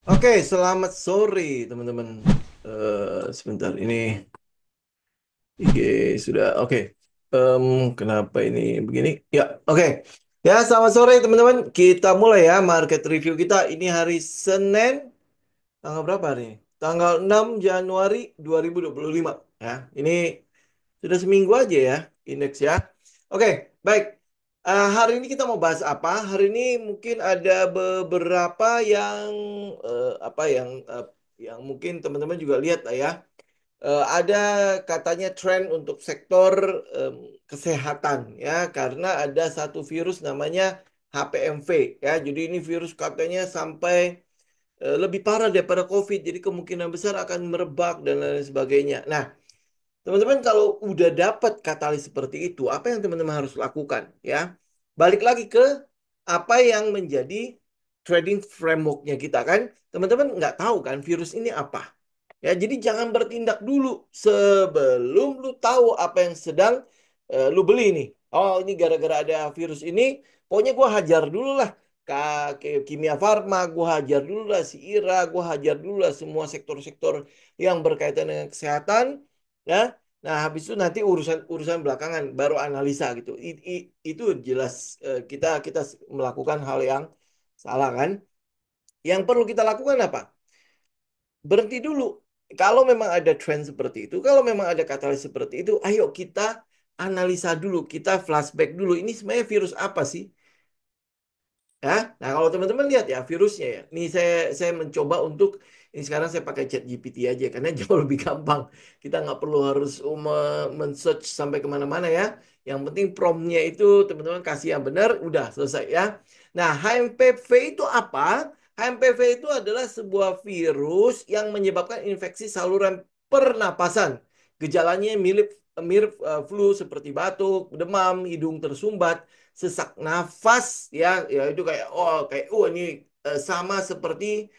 Oke, selamat sore teman-teman. Sebentar ini IG sudah oke. Em, Kenapa ini begini? Ya, oke. Ya, selamat sore teman-teman. Kita mulai ya market review kita. Ini hari Senin, tanggal berapa hari ini? Tanggal 6 Januari 2025. Ya, ini sudah seminggu aja ya indeks ya. Oke, baik. Hari ini kita mau bahas apa? Hari ini mungkin ada beberapa yang yang mungkin teman-teman juga lihat lah ya. Ada katanya tren untuk sektor kesehatan ya karena ada satu virus namanya HPMV ya. Jadi ini virus katanya sampai lebih parah daripada COVID. Jadi kemungkinan besar akan merebak dan lain sebagainya. Nah, teman-teman kalau udah dapat katalis seperti itu, apa yang teman-teman harus lakukan ya? Balik lagi ke apa yang menjadi trading frameworknya kita kan. Teman-teman nggak tahu kan virus ini apa. Ya, jadi jangan bertindak dulu sebelum lu tahu apa yang sedang lu beli nih. Oh, ini gara-gara ada virus ini, pokoknya gua hajar dulu lah. Kimia Farma, gua hajar dulu lah si Ira, gua hajar dulu lah semua sektor-sektor yang berkaitan dengan kesehatan, ya. Nah, habis itu nanti urusan belakangan baru analisa gitu. Itu jelas kita kita melakukan hal yang salah kan? Yang perlu kita lakukan apa? Berhenti dulu. Kalau memang ada tren seperti itu, kalau memang ada katalis seperti itu, ayo kita analisa dulu, kita flashback dulu. Ini sebenarnya virus apa sih? Ya, nah kalau teman-teman lihat ya virusnya ya. Ini saya mencoba untuk ini sekarang saya pakai chat GPT aja karena jauh lebih gampang. Kita nggak perlu harus men-search sampai kemana-mana ya. Yang penting promptnya itu teman-teman kasih yang benar, udah selesai ya. Nah, HMPV itu apa? HMPV itu adalah sebuah virus yang menyebabkan infeksi saluran pernapasan. Gejalanya mirip mirip flu seperti batuk, demam, hidung tersumbat, sesak nafas ya ya itu kayak ini sama seperti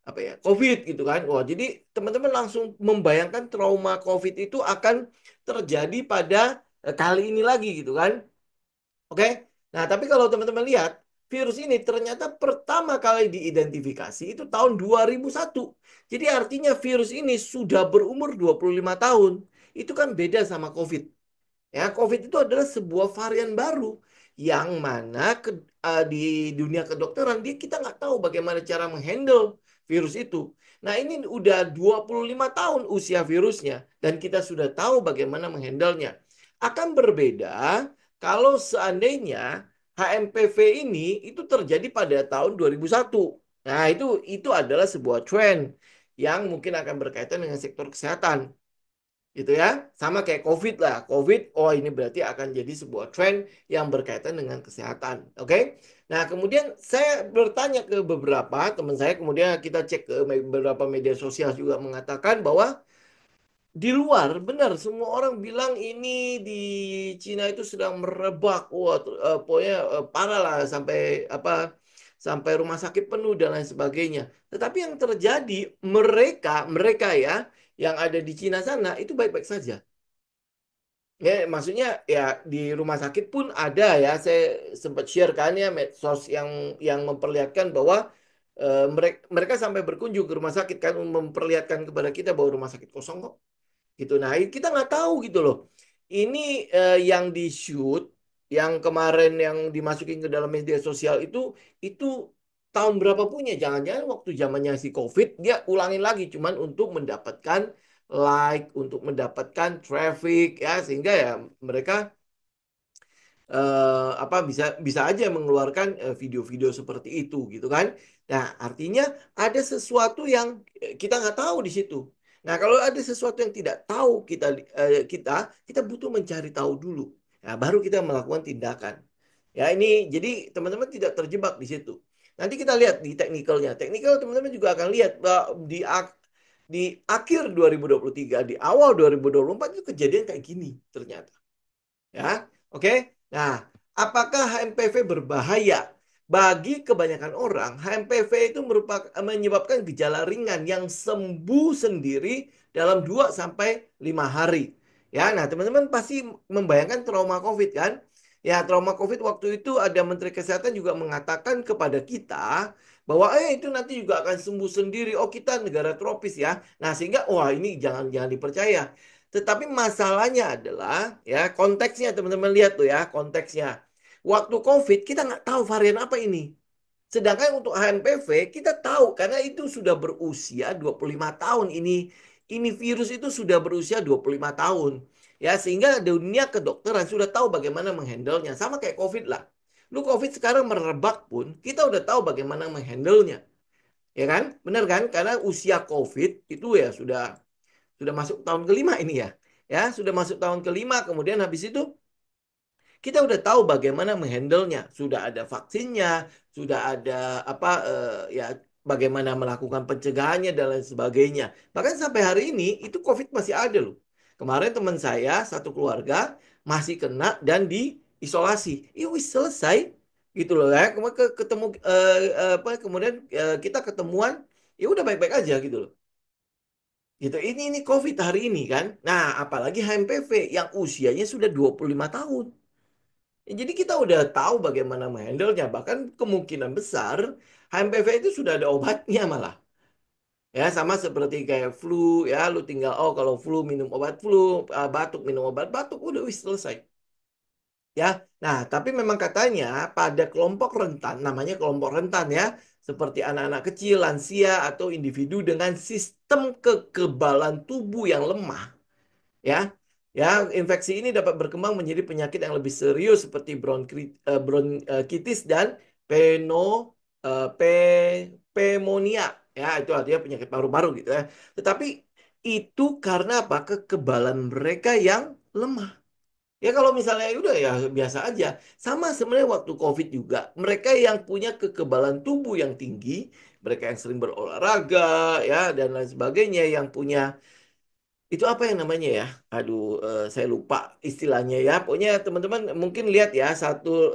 apa ya COVID gitu kan. Wah, jadi teman-teman langsung membayangkan trauma COVID itu akan terjadi pada kali ini lagi gitu kan. Oke. Nah, tapi kalau teman-teman lihat virus ini ternyata pertama kali diidentifikasi itu tahun 2001. Jadi artinya virus ini sudah berumur 25 tahun. Itu kan beda sama COVID. Ya, COVID itu adalah sebuah varian baru yang mana di dunia kedokteran kita nggak tahu bagaimana cara menghandle virus itu. Nah, ini udah 25 tahun usia virusnya dan kita sudah tahu bagaimana menghandlenya. Akan berbeda kalau seandainya HMPV ini itu terjadi pada tahun 2001. Nah, itu adalah sebuah tren yang mungkin akan berkaitan dengan sektor kesehatan gitu ya. Sama kayak COVID lah. COVID, oh ini berarti akan jadi sebuah tren yang berkaitan dengan kesehatan. Oke. Nah, kemudian saya bertanya ke beberapa teman saya, kemudian kita cek ke beberapa media sosial juga mengatakan bahwa di luar benar semua orang bilang ini di Cina itu sedang merebak. Wah, pokoknya parah lah sampai apa sampai rumah sakit penuh dan lain sebagainya. Tetapi yang terjadi mereka mereka ya yang ada di Cina sana itu baik-baik saja. Ya, maksudnya ya di rumah sakit pun ada ya. Saya sempat share kan ya medsos yang memperlihatkan bahwa mereka sampai berkunjung ke rumah sakit kan memperlihatkan kepada kita bahwa rumah sakit kosong kok gitu. Nah, kita nggak tahu gitu loh. Ini yang di shoot, yang kemarin yang dimasukin ke dalam media sosial itu tahun berapa punya? Jangan-jangan waktu zamannya si COVID dia ulangin lagi, cuman untuk mendapatkan like, untuk mendapatkan traffic ya, sehingga ya mereka apa bisa bisa aja mengeluarkan video-video seperti itu gitu kan. Nah, artinya ada sesuatu yang kita nggak tahu di situ. Nah, kalau ada sesuatu yang tidak tahu kita butuh mencari tahu dulu. Nah, baru kita melakukan tindakan. Ya, ini jadi teman-teman tidak terjebak di situ. Nanti kita lihat di teknikalnya. Teknikal teman-teman juga akan lihat bahwa di akhir 2023, di awal 2024 itu kejadian kayak gini ternyata. Ya, oke. Nah, apakah HMPV berbahaya? Bagi kebanyakan orang, HMPV itu menyebabkan gejala ringan yang sembuh sendiri dalam 2 sampai 5 hari. Ya, nah teman-teman pasti membayangkan trauma COVID kan? Ya, trauma COVID waktu itu ada Menteri Kesehatan juga mengatakan kepada kita bahwa itu nanti juga akan sembuh sendiri. Oh, kita negara tropis ya. Nah, sehingga wah ini jangan jangan dipercaya. Tetapi masalahnya adalah ya konteksnya teman-teman lihat tuh ya konteksnya. Waktu COVID kita nggak tahu varian apa ini. Sedangkan untuk HMPV kita tahu karena itu sudah berusia 25 tahun ini virus itu sudah berusia 25 tahun. Ya, sehingga dunia kedokteran sudah tahu bagaimana menghandlenya. Sama kayak COVID lah. Lu COVID sekarang merebak pun kita udah tahu bagaimana menghandlenya. Ya kan? Benar kan? Karena usia COVID itu ya sudah masuk tahun kelima ini ya. Ya, sudah masuk tahun kelima kemudian habis itu kita udah tahu bagaimana menghandlenya. Sudah ada vaksinnya, sudah ada ya bagaimana melakukan pencegahannya dan lain sebagainya. Bahkan sampai hari ini itu COVID masih ada loh. Kemarin teman saya satu keluarga masih kena dan diisolasi. Wis selesai gitu loh ya. Ketemu kemudian kita ketemuan ya udah baik-baik aja gitu loh. Gitu. Ini COVID hari ini kan. Nah, apalagi HMPV yang usianya sudah 25 tahun. Ya, jadi kita udah tahu bagaimana menghandlenya. Bahkan kemungkinan besar HMPV itu sudah ada obatnya malah. Ya sama seperti kayak flu ya, lu tinggal kalau flu minum obat flu, batuk minum obat batuk, udah wis selesai. Ya, nah tapi memang katanya pada kelompok rentan, namanya kelompok rentan ya, seperti anak-anak kecil, lansia atau individu dengan sistem kekebalan tubuh yang lemah ya. Ya, infeksi ini dapat berkembang menjadi penyakit yang lebih serius seperti bronkitis dan peno pneumonia. Ya, itu artinya penyakit paru-paru gitu ya. Tetapi itu karena apa? Kekebalan mereka yang lemah. Ya kalau misalnya udah ya biasa aja. Sama sebenarnya waktu COVID juga. Mereka yang punya kekebalan tubuh yang tinggi, mereka yang sering berolahraga ya dan lain sebagainya, yang punya itu apa yang namanya ya? Aduh, saya lupa istilahnya ya. Pokoknya teman-teman mungkin lihat ya,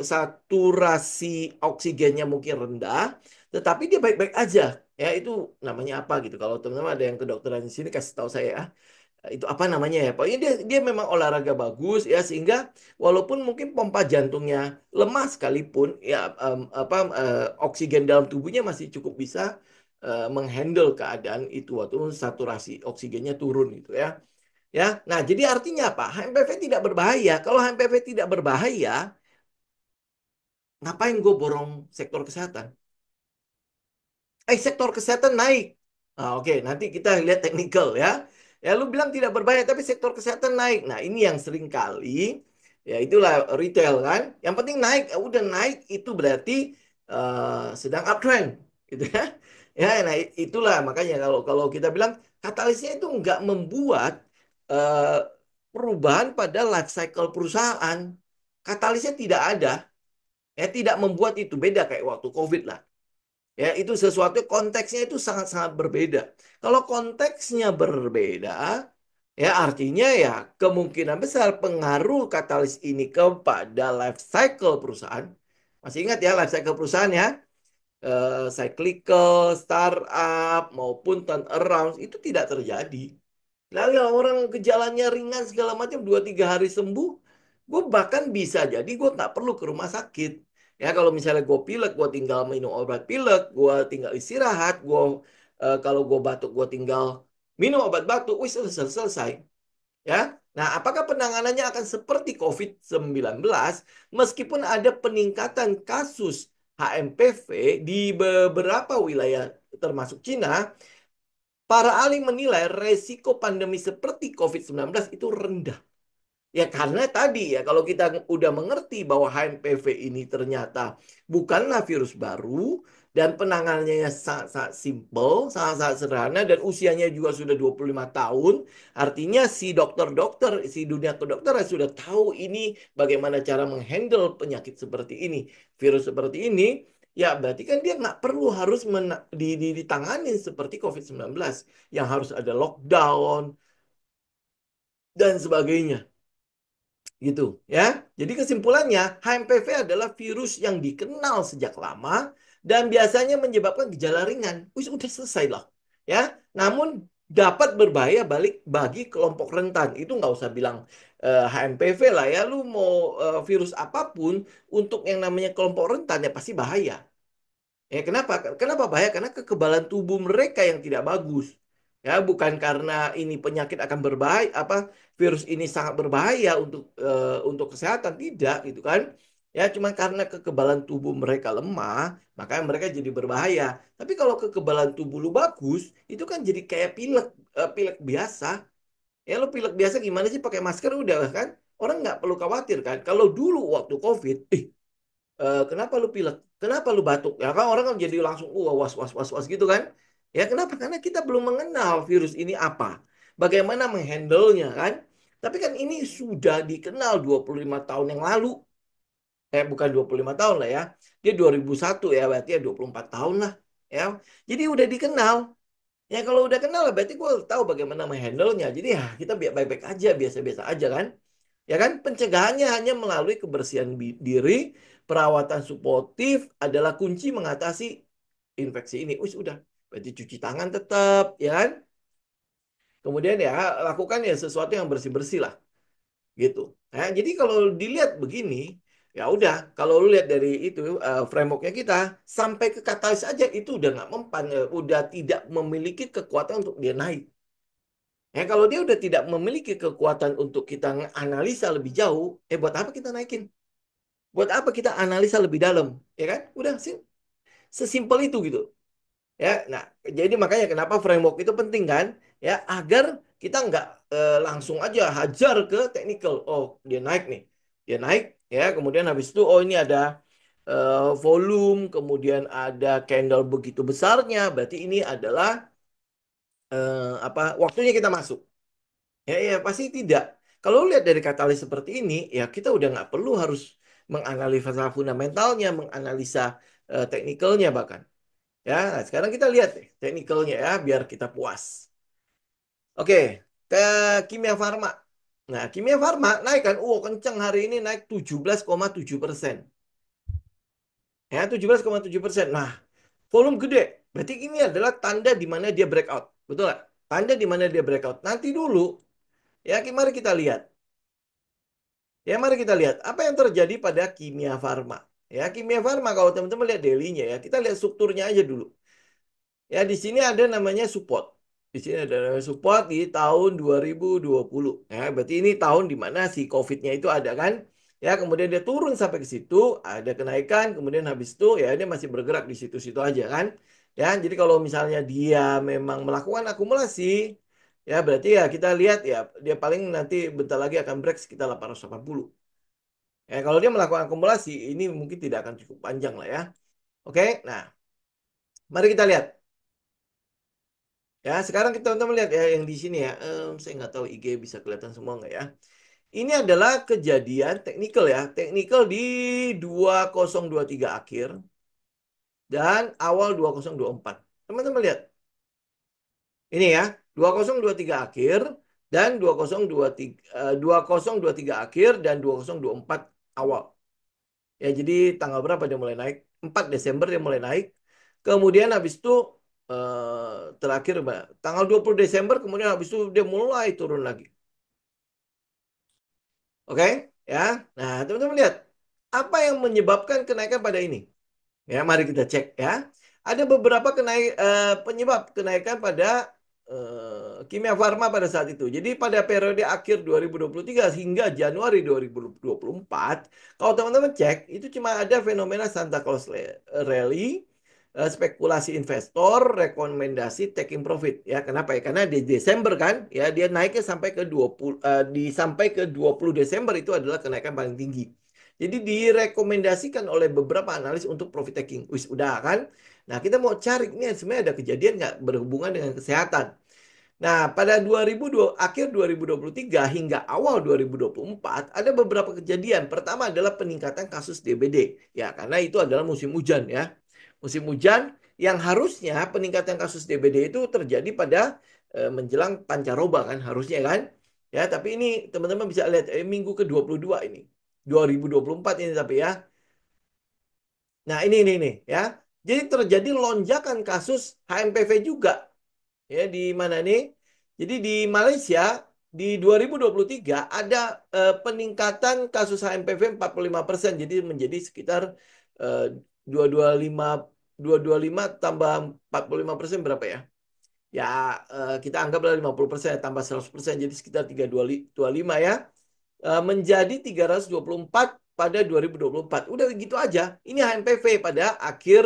saturasi oksigennya mungkin rendah, tetapi dia baik-baik aja. Ya, itu namanya apa gitu. Kalau teman-teman ada yang kedokteran di sini kasih tahu saya ya. Itu apa namanya ya? Pokoknya dia memang olahraga bagus ya sehingga walaupun mungkin pompa jantungnya lemah sekalipun ya oksigen dalam tubuhnya masih cukup bisa menghandle keadaan itu waktu saturasi oksigennya turun gitu ya. Ya. Nah, jadi artinya apa? HMPV tidak berbahaya. Kalau HMPV tidak berbahaya, ngapain gue borong sektor kesehatan? Sektor kesehatan naik. Oke, nanti kita lihat teknikal ya. Ya, lu bilang tidak berbahaya, tapi sektor kesehatan naik. Nah, ini yang sering kali, ya itulah retail kan. Yang penting naik, udah naik itu berarti sedang uptrend, gitu ya. Ya, nah itulah makanya kalau kalau kita bilang katalisnya itu nggak membuat eh, perubahan pada life cycle perusahaan. Katalisnya tidak ada, ya tidak membuat itu beda kayak waktu COVID lah. Ya, itu sesuatu konteksnya itu sangat-sangat berbeda. Kalau konteksnya berbeda, ya artinya ya kemungkinan besar pengaruh katalis ini kepada life cycle perusahaan. Masih ingat ya life cycle perusahaan ya? Cyclical, startup maupun turnaround itu tidak terjadi. Lalu orang gejalanya ringan segala macam 2-3 hari sembuh, gue bahkan bisa jadi gue nggak perlu ke rumah sakit. Ya kalau misalnya gue pilek, gue tinggal minum obat pilek, gue tinggal istirahat, kalau gue batuk gue tinggal minum obat batuk, wis selesai, selesai. Ya, nah apakah penanganannya akan seperti COVID-19 meskipun ada peningkatan kasus HMPV di beberapa wilayah termasuk Cina? Para ahli menilai resiko pandemi seperti COVID-19 itu rendah. Ya karena tadi ya kalau kita udah mengerti bahwa HMPV ini ternyata bukanlah virus baru dan penanganannya sangat-sangat simple, sangat-sangat sederhana dan usianya juga sudah 25 tahun. Artinya si dokter-dokter, si dunia kedokteran sudah tahu ini bagaimana cara menghandle penyakit seperti ini, virus seperti ini. Ya berarti kan dia nggak perlu harus ditangani seperti COVID-19 yang harus ada lockdown dan sebagainya gitu ya. Jadi kesimpulannya HMPV adalah virus yang dikenal sejak lama dan biasanya menyebabkan gejala ringan. Wis udah selesai lah. Ya. Namun dapat berbahaya balik bagi kelompok rentan. Itu nggak usah bilang HMPV lah ya. Lu mau virus apapun untuk yang namanya kelompok rentan ya pasti bahaya. Ya, kenapa? Kenapa bahaya? Karena kekebalan tubuh mereka yang tidak bagus. Ya, bukan karena ini penyakit akan berbahaya, apa virus ini sangat berbahaya untuk kesehatan, tidak gitu kan? Ya, cuma karena kekebalan tubuh mereka lemah, maka mereka jadi berbahaya. Tapi kalau kekebalan tubuh lu bagus, itu kan jadi kayak pilek biasa. Ya, lu pilek biasa gimana sih pakai masker udah kan? Orang nggak perlu khawatir kan? Kalau dulu waktu COVID, kenapa lu pilek? Kenapa lu batuk? Ya kan orang kan jadi langsung was was was was gitu kan? Ya kenapa? Karena kita belum mengenal virus ini apa. Bagaimana menghandle-nya kan? Tapi kan ini sudah dikenal 25 tahun yang lalu. Bukan 25 tahun lah ya. Dia 2001 ya, berarti ya 24 tahun lah. Ya. Jadi udah dikenal. Ya kalau udah kenal lah berarti gue tahu bagaimana menghandle-nya. Jadi ya kita biar baik-baik aja, biasa-biasa aja kan. Ya kan, pencegahannya hanya melalui kebersihan diri, perawatan suportif adalah kunci mengatasi infeksi ini. Wis udah, berarti cuci tangan tetap, ya kan? Kemudian ya lakukan ya sesuatu yang bersih-bersih lah, gitu. Nah, jadi kalau dilihat begini, ya udah, kalau lu lihat dari itu frameworknya kita sampai ke katalis aja itu udah nggak mempan, udah tidak memiliki kekuatan untuk dia naik. Ya, kalau dia udah tidak memiliki kekuatan untuk kita analisa lebih jauh, buat apa kita naikin? Buat apa kita analisa lebih dalam? Ya kan? Udah sih, sesimpel itu gitu. Ya, nah, jadi makanya kenapa framework itu penting kan? Ya, agar kita nggak langsung aja hajar ke technical. Oh, dia naik nih. Dia naik, ya. Kemudian habis itu, oh ini ada volume, kemudian ada candle begitu besarnya. Berarti ini adalah apa? Waktunya kita masuk. Ya, ya pasti tidak. Kalau lihat dari katalis seperti ini, ya kita udah nggak perlu harus menganalisa fundamentalnya, menganalisa teknikalnya bahkan. Ya, nah, sekarang kita lihat deh teknikalnya ya, biar kita puas. Oke, ke kimia farma. Nah, kimia farma naik kan, kenceng hari ini naik 17,7%. Ya, 17,7%. Nah, volume gede. Berarti ini adalah tanda di mana dia breakout. Betul nggak? Tanda di mana dia breakout. Nanti dulu, ya mari kita lihat. Ya, mari kita lihat apa yang terjadi pada kimia farma. Ya, kimia farma kalau teman-teman lihat daily-nya ya, kita lihat strukturnya aja dulu. Ya, di sini ada namanya support. Di sini ada namanya support di tahun 2020. Ya, berarti ini tahun di mana si COVID-nya itu ada kan? Ya, kemudian dia turun sampai ke situ, ada kenaikan, kemudian habis itu ya dia masih bergerak di situ-situ aja kan? Ya, jadi kalau misalnya dia memang melakukan akumulasi, ya berarti ya kita lihat ya dia paling nanti bentar lagi akan break sekitar 880. Ya, kalau dia melakukan akumulasi, ini mungkin tidak akan cukup panjang lah ya. Oke, nah, mari kita lihat. Ya, sekarang kita teman-teman lihat ya yang di sini ya. Saya nggak tahu IG bisa kelihatan semua nggak ya. Ini adalah kejadian teknikal ya. Teknikal di 2023 akhir dan awal 2024. Teman-teman lihat. Ini ya, 2023 akhir dan 2023 2023 akhir dan 2024 awal. Ya, jadi tanggal berapa dia mulai naik? 4 Desember dia mulai naik. Kemudian habis itu terakhir tanggal 20 Desember kemudian habis itu dia mulai turun lagi. Oke, ya. Nah, teman-teman lihat apa yang menyebabkan kenaikan pada ini? Ya, mari kita cek ya. Ada beberapa penyebab kenaikan pada kimia farma pada saat itu. Jadi pada periode akhir 2023 hingga Januari 2024, kalau teman-teman cek, itu cuma ada fenomena Santa Claus Rally, spekulasi investor, rekomendasi taking profit. Ya, kenapa ya? Karena di Desember kan, ya dia naiknya sampai ke 20 sampai ke 20 Desember itu adalah kenaikan paling tinggi. Jadi direkomendasikan oleh beberapa analis untuk profit taking. Wis udah kan? Nah, kita mau cari ini sebenarnya ada kejadian nggak berhubungan dengan kesehatan. Nah, pada 2002, akhir 2023 hingga awal 2024 ada beberapa kejadian. Pertama adalah peningkatan kasus DBD. Ya, karena itu adalah musim hujan ya. Musim hujan yang harusnya peningkatan kasus DBD itu terjadi pada menjelang pancaroba kan harusnya kan. Ya, tapi ini teman-teman bisa lihat minggu ke-22 ini. 2024 ini tapi ya. Nah, ini ya. Jadi terjadi lonjakan kasus HMPV juga. Ya, di mana nih? Jadi di Malaysia di 2023 ada peningkatan kasus HMPV 45%. Jadi menjadi sekitar eh, 225 225 tambah 45% berapa ya? Ya, kita anggaplah 50% tambah 100%, jadi sekitar 325 ya. Menjadi 324 pada 2024. Udah gitu aja. Ini HMPV pada akhir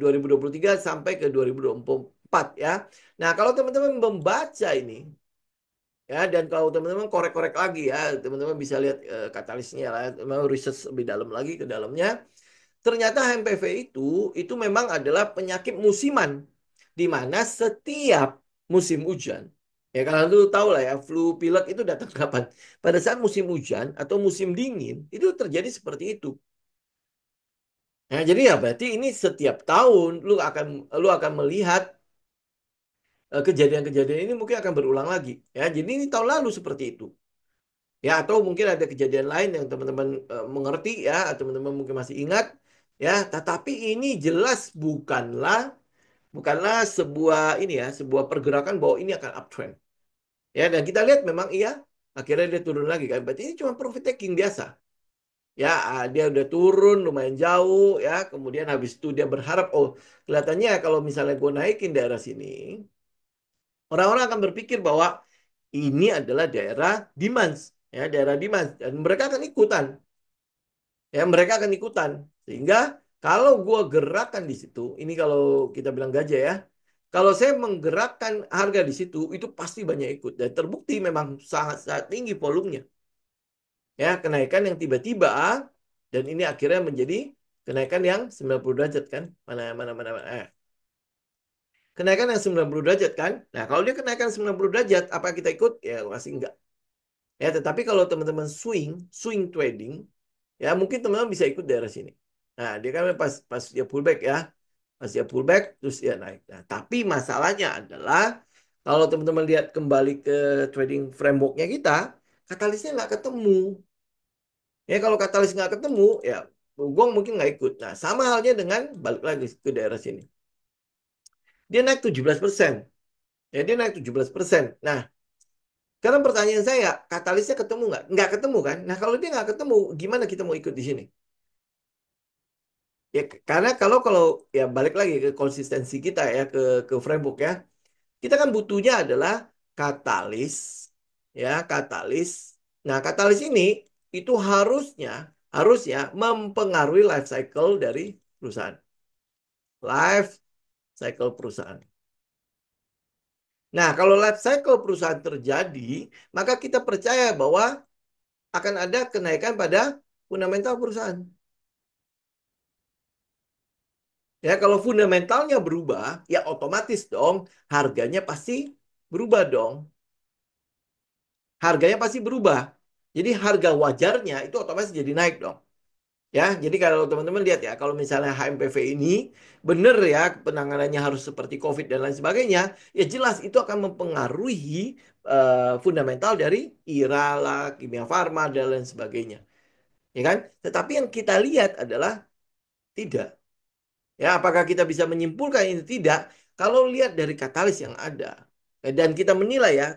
2023 sampai ke 2024 ya. Nah, kalau teman-teman membaca ini ya, dan kalau teman-teman korek-korek lagi ya, teman-teman bisa lihat katalisnya lah, mau research lebih dalam lagi ke dalamnya. Ternyata HMPV itu memang adalah penyakit musiman, di mana setiap musim hujan, ya kalian dulu tahu lah ya, flu pilek itu datang kapan? Pada saat musim hujan atau musim dingin itu terjadi seperti itu. Nah, jadi ya berarti ini setiap tahun lu akan melihat kejadian-kejadian ini mungkin akan berulang lagi. Ya, jadi ini tahun lalu seperti itu. Ya, atau mungkin ada kejadian lain yang teman-teman mengerti ya, atau teman-teman mungkin masih ingat ya, tetapi ini jelas bukanlah sebuah ini ya, sebuah pergerakan bahwa ini akan uptrend. Ya, dan kita lihat memang iya, akhirnya dia turun lagi kan. Berarti ini cuma profit taking biasa. Ya, dia udah turun lumayan jauh ya, kemudian habis itu dia berharap oh, kelihatannya kalau misalnya gue naikin daerah sini, orang-orang akan berpikir bahwa ini adalah daerah demand, ya, daerah demand, dan mereka akan ikutan. Ya, mereka akan ikutan. Sehingga kalau gue gerakkan di situ, ini kalau kita bilang gajah ya, kalau saya menggerakkan harga di situ, itu pasti banyak ikut. Dan terbukti memang sangat-sangat tinggi volumenya. Ya, kenaikan yang tiba-tiba, dan ini akhirnya menjadi kenaikan yang 90 derajat kan. Mana, mana, mana, mana. Kenaikan yang 90 derajat kan. Nah, kalau dia kenaikan 90 derajat, apa kita ikut? Ya, pasti enggak. Ya, tetapi kalau teman-teman swing trading, ya mungkin teman-teman bisa ikut daerah sini. Nah, dia kan pas dia pullback ya. Pas dia pullback terus dia naik. Nah, tapi masalahnya adalah kalau teman-teman lihat kembali ke trading frameworknya kita, katalisnya nggak ketemu. Ya kalau katalis nggak ketemu, ya gong mungkin nggak ikut. Nah, sama halnya dengan balik lagi ke daerah sini. Dia naik 17%. Ya, dia naik 17%. Nah, sekarang pertanyaan saya, katalisnya ketemu nggak? Nggak ketemu kan? Nah, kalau dia nggak ketemu, gimana kita mau ikut di sini? Ya, karena kalau ya balik lagi ke konsistensi kita ya ke framework ya. Kita kan butuhnya adalah katalis ya, katalis. Nah, katalis ini itu harusnya mempengaruhi life cycle dari perusahaan. Life cycle perusahaan. Nah, kalau life cycle perusahaan terjadi, maka kita percaya bahwa akan ada kenaikan pada fundamental perusahaan. Ya, kalau fundamentalnya berubah, ya otomatis dong harganya pasti berubah dong. Harganya pasti berubah. Jadi harga wajarnya itu otomatis jadi naik dong. Ya, jadi kalau teman-teman lihat ya, kalau misalnya HMPV ini benar ya penanganannya harus seperti COVID dan lain sebagainya, ya jelas itu akan mempengaruhi fundamental dari IRA lah, Kimia Farma dan lain sebagainya. Ya kan? Tetapi yang kita lihat adalah tidak. Ya, apakah kita bisa menyimpulkan ini? Tidak. Kalau lihat dari katalis yang ada. Dan kita menilai ya,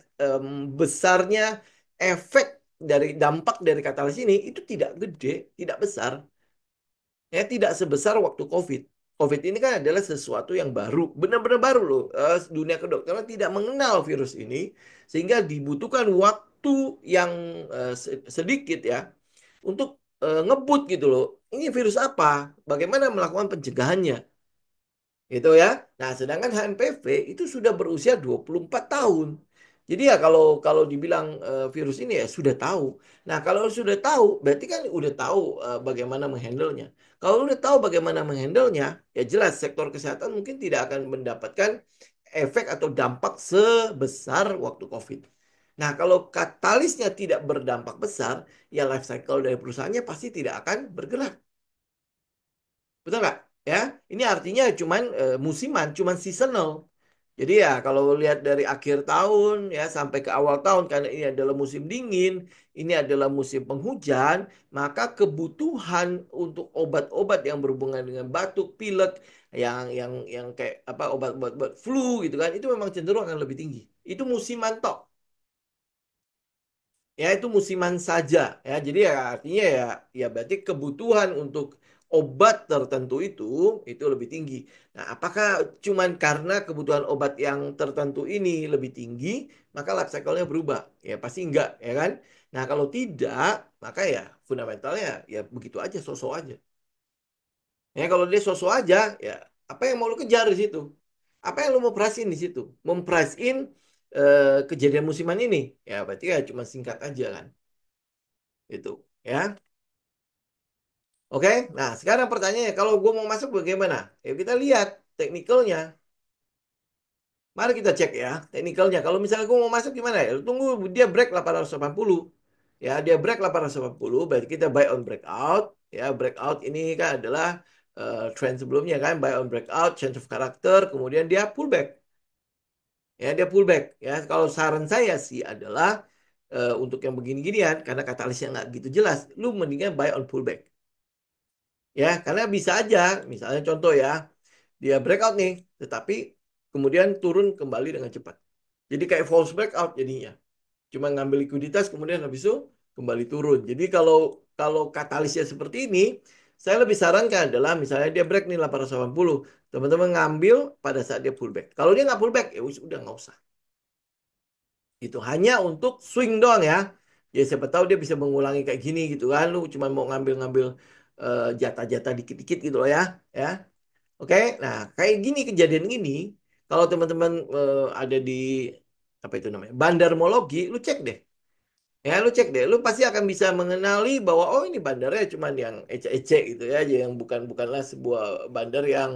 besarnya efek dari dampak dari katalis ini itu tidak gede, tidak besar. Ya, tidak sebesar waktu COVID. COVID ini kan adalah sesuatu yang baru, benar-benar baru loh. Dunia kedokteran tidak mengenal virus ini, sehingga dibutuhkan waktu yang sedikit ya untuk ngebut gitu loh. Ini virus apa? Bagaimana melakukan pencegahannya? Gitu ya. Nah, sedangkan HMPV itu sudah berusia 24 tahun. Jadi ya kalau kalau dibilang virus ini ya sudah tahu. Nah, kalau sudah tahu berarti kan udah tahu bagaimana menghandlenya. Kalau udah tahu bagaimana menghandlenya, ya jelas sektor kesehatan mungkin tidak akan mendapatkan efek atau dampak sebesar waktu COVID. Nah, kalau katalisnya tidak berdampak besar, ya life cycle dari perusahaannya pasti tidak akan bergerak. Betul nggak? Ya, ini artinya cuman musiman, cuman seasonal. Jadi ya kalau lihat dari akhir tahun ya sampai ke awal tahun karena ini adalah musim dingin, ini adalah musim penghujan, maka kebutuhan untuk obat-obat yang berhubungan dengan batuk, pilek, yang kayak apa obat-obat flu gitu kan, itu memang cenderung akan lebih tinggi. Itu musiman tok. Ya itu musiman saja ya. Jadi ya artinya ya berarti kebutuhan untuk obat tertentu itu lebih tinggi. Nah, apakah cuman karena kebutuhan obat yang tertentu ini lebih tinggi, maka life cycle-nya berubah? Ya pasti enggak, ya kan? Nah, kalau tidak, maka ya fundamentalnya ya begitu aja, sosok aja. Ya kalau dia sosok aja, ya apa yang mau lu kejar di situ? Apa yang lu mau price-in di situ? Memprice-in kejadian musiman ini. Ya berarti ya cuma singkat aja kan. Itu ya. Oke, nah sekarang pertanyaannya kalau gue mau masuk bagaimana? Ya kita lihat teknikalnya. Mari kita cek ya teknikalnya. Kalau misalnya gue mau masuk gimana ya? Tunggu dia break 880. Ya, dia break 880 berarti kita buy on breakout. Ya, breakout ini kan adalah trend sebelumnya kan buy on breakout, change of character, kemudian dia pullback. Ya, dia pullback. Ya, kalau saran saya sih adalah untuk yang begini-ginian karena katalisnya nggak gitu jelas, lu mendingan buy on pullback. Ya, karena bisa aja, misalnya contoh ya, dia breakout nih, tetapi kemudian turun kembali dengan cepat. Jadi kayak false breakout jadinya. Cuma ngambil likuiditas kemudian habis itu kembali turun. Jadi kalau kalau katalisnya seperti ini, saya lebih sarankan adalah misalnya dia break nih 880, teman-teman ngambil pada saat dia pullback. Kalau dia nggak pullback, ya udah nggak usah. Itu hanya untuk swing doang ya. Ya siapa tahu dia bisa mengulangi kayak gini gitu kan. Lu cuma mau ngambil-ngambil jatah-jatah dikit-dikit gitu loh ya. Ya. Oke, nah kayak gini kejadian ini, kalau teman-teman ada di apa itu namanya bandarmologi, lu cek deh, ya lu cek deh, lu pasti akan bisa mengenali bahwa oh ini bandarnya cuma yang ece-ece gitu ya, yang bukanlah sebuah bandar yang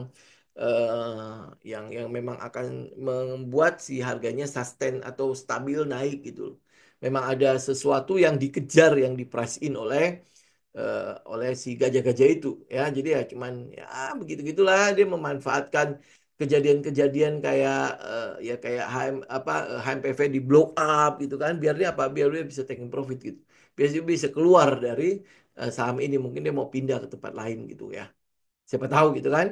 memang akan membuat si harganya sustain atau stabil naik gitu. Memang ada sesuatu yang dikejar, yang di price in oleh si gajah-gajah itu ya jadi ya cuman ya begitu-gitulah dia memanfaatkan kejadian-kejadian kayak ya kayak HMPV di blow up gitu kan biar dia apa biar dia bisa taking profit gitu biar dia bisa keluar dari saham ini mungkin dia mau pindah ke tempat lain gitu ya siapa tahu gitu kan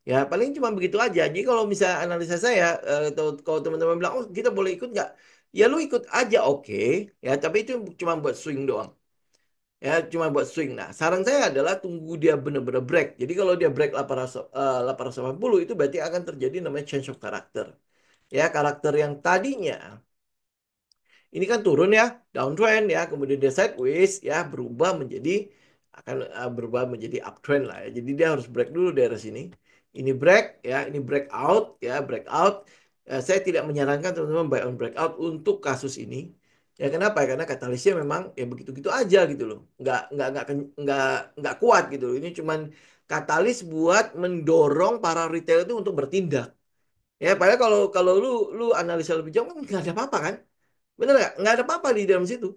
ya paling cuma begitu aja jadi kalau misalnya analisa saya kalau teman-teman bilang oh kita boleh ikut nggak ya lu ikut aja oke ya tapi itu cuma buat swing doang ya cuma buat swing. Nah, saran saya adalah tunggu dia benar-benar break. Jadi kalau dia break 880 itu berarti akan terjadi namanya change of character. Ya, karakter yang tadinya ini kan turun ya, downtrend ya, kemudian dia sideways ya, berubah menjadi uptrend lah ya. Jadi dia harus break dulu dari sini. Ini break ya, ini breakout ya, breakout. Saya tidak menyarankan teman-teman buy on breakout untuk kasus ini. Ya kenapa? Karena katalisnya memang ya begitu-gitu aja gitu loh. Nggak kuat gitu loh. Ini cuman katalis buat mendorong para retail itu untuk bertindak. Ya, padahal kalau kalau lu analisa lebih jauh kan nggak ada apa-apa kan? Bener nggak? Nggak ada apa-apa di dalam situ.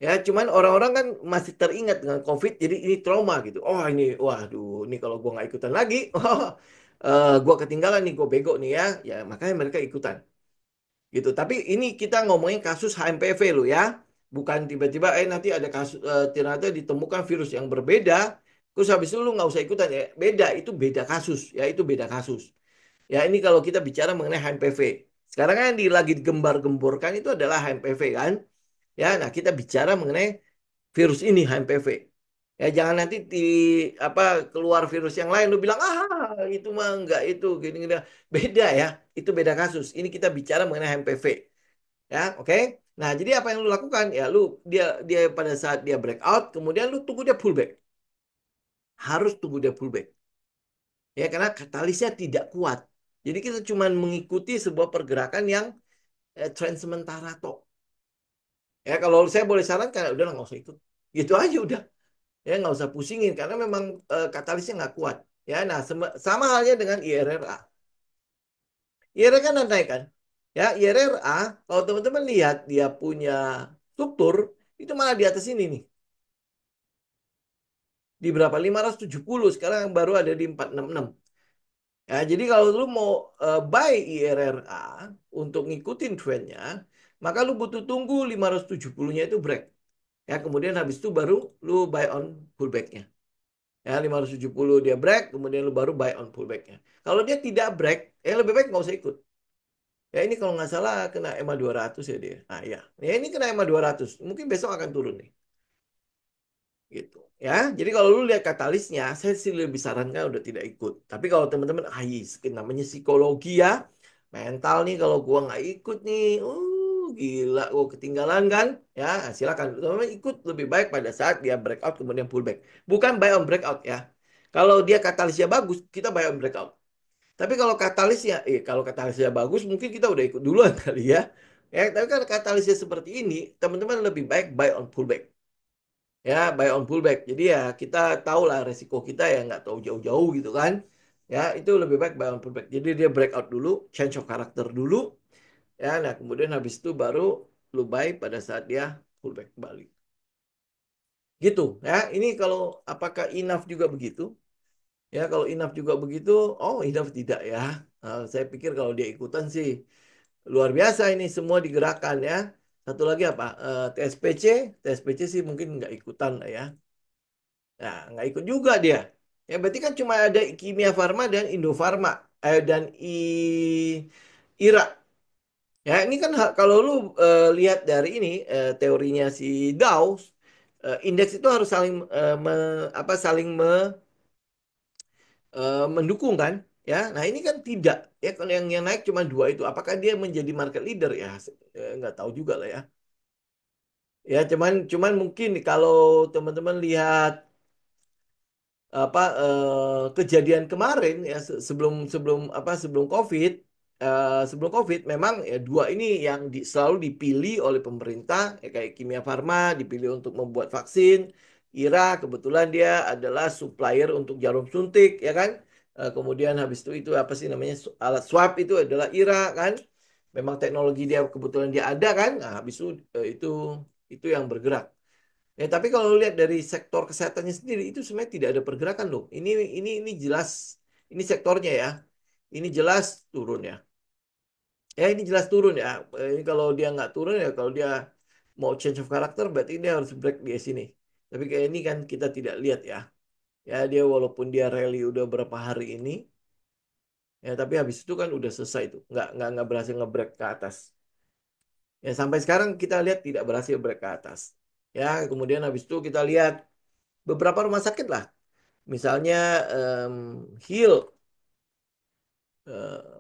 Ya, cuman orang-orang kan masih teringat dengan COVID, jadi ini trauma gitu. Oh ini, waduh, ini kalau gua nggak ikutan lagi, oh, gua ketinggalan nih, gua bego nih ya. Ya, makanya mereka ikutan. Gitu. Tapi ini kita ngomongin kasus HMPV lo ya. Bukan tiba-tiba nanti ada kasus ternyata ditemukan virus yang berbeda, terus habis itu lu nggak usah ikutan ya. Beda, itu beda kasus. Ya, itu beda kasus. Ya, ini kalau kita bicara mengenai HMPV. Sekarang kan yang lagi digembar-gemborkan itu adalah HMPV kan. Ya, nah kita bicara mengenai virus ini HMPV. Ya, jangan nanti apa keluar virus yang lain lu bilang itu mah enggak itu gini-gini. Beda ya, itu beda kasus. Ini kita bicara mengenai HMPV. Ya, oke. Nah, jadi apa yang lu lakukan? Ya, dia dia pada saat dia breakout, kemudian lu tunggu dia pullback. Harus tunggu dia pullback. Ya, karena katalisnya tidak kuat. Jadi kita cuma mengikuti sebuah pergerakan yang tren sementara toh. Ya kalau saya boleh sarankan, udah nggak usah ikut. Gitu aja udah. Ya nggak usah pusingin karena memang katalisnya nggak kuat. Ya, nah sama halnya dengan IRRA. IRRA kan naik kan. Ya IRRA kalau teman-teman lihat dia punya struktur itu malah di atas ini nih. Di berapa? 570 sekarang yang baru ada di 466. Ya, jadi kalau lu mau buy IRRA untuk ngikutin trennya, maka lu butuh tunggu 570-nya itu break. Ya, kemudian habis itu baru lu buy on pullback-nya. Ya, 570 dia break, kemudian lu baru buy on pullback-nya. Kalau dia tidak break, ya lebih baik nggak usah ikut. Ya ini kalau nggak salah kena EMA 200 ya dia. Nah ya, ya ini kena EMA 200. Mungkin besok akan turun nih. Gitu ya. Jadi kalau lu lihat katalisnya, saya sih lebih sarankan udah tidak ikut. Tapi kalau teman-teman, namanya psikologi ya, mental nih kalau gua nggak ikut nih, gila, gua ketinggalan kan? Ya silakan teman-teman ikut lebih baik pada saat dia breakout kemudian pullback. Bukan buy on breakout ya. Kalau dia katalisnya bagus, kita buy on breakout. Tapi kalau katalisnya bagus, mungkin kita udah ikut duluan kali ya. Ya, tapi kan katalisnya seperti ini, teman-teman lebih baik buy on pullback. Ya, buy on pullback. Jadi ya kita tahu lah resiko kita ya nggak tahu jauh-jauh gitu kan. Ya, itu lebih baik buy on pullback. Jadi dia breakout dulu, change of character dulu. Ya, nah kemudian habis itu baru lu buy pada saat dia pullback kembali. Gitu ya. Ini kalau apakah enough juga begitu? Ya, kalau enough juga begitu, oh enough tidak ya. Saya pikir kalau dia ikutan sih luar biasa ini semua digerakkan ya. Satu lagi apa? TSPC, TSPC sih mungkin nggak ikutan lah ya. Nah, nggak ikut juga dia. Ya, berarti kan cuma ada Kimia Farma dan Indofarma dan IRA. Ya, ini kan kalau lu lihat dari ini teorinya si Dow, indeks itu harus saling saling mendukung kan? Ya, nah ini kan tidak ya kalau yang naik cuma dua itu. Apakah dia menjadi market leader ya? Nggak tahu juga lah ya. Ya, cuman mungkin kalau teman-teman lihat kejadian kemarin ya sebelum sebelum sebelum COVID memang ya dua ini yang selalu dipilih oleh pemerintah ya kayak Kimia Farma dipilih untuk membuat vaksin, IRA kebetulan dia adalah supplier untuk jarum suntik ya kan. Kemudian habis itu apa sih namanya alat swab itu adalah IRA kan. Memang teknologi dia kebetulan dia ada kan. Nah, habis itu yang bergerak. Ya, tapi kalau lihat dari sektor kesehatannya sendiri itu sebenarnya tidak ada pergerakan loh. Ini jelas ini sektornya ya. Ini jelas turun ya. Ya ini jelas turun ya. Ini kalau dia nggak turun ya kalau dia mau change of character berarti dia harus break di sini. Tapi kayak ini kan kita tidak lihat ya. Ya dia walaupun dia rally udah berapa hari ini ya tapi habis itu kan udah selesai tuh. Nggak berhasil nge-break ke atas. Ya sampai sekarang kita lihat tidak berhasil break ke atas. Ya kemudian habis itu kita lihat beberapa rumah sakit lah. Misalnya Hill,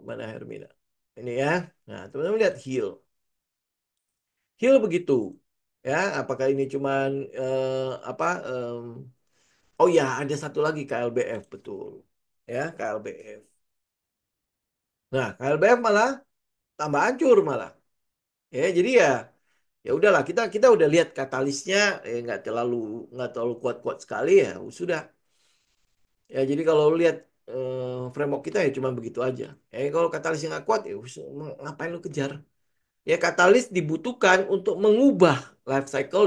mana Hermina? Ini ya. Nah, teman-teman lihat Hill. Hill begitu. Ya, apakah ini cuman apa? Oh ya, ada satu lagi KLBF betul. Ya, KLBF. Nah, KLBF malah tambah hancur malah. Ya, jadi ya udahlah kita kita udah lihat katalisnya nggak terlalu kuat-kuat sekali ya. Sudah. Ya, jadi kalau lu lihat framework kita ya cuma begitu aja. Kalau katalisnya nggak kuat ya ngapain lu kejar? Ya katalis dibutuhkan untuk mengubah life cycle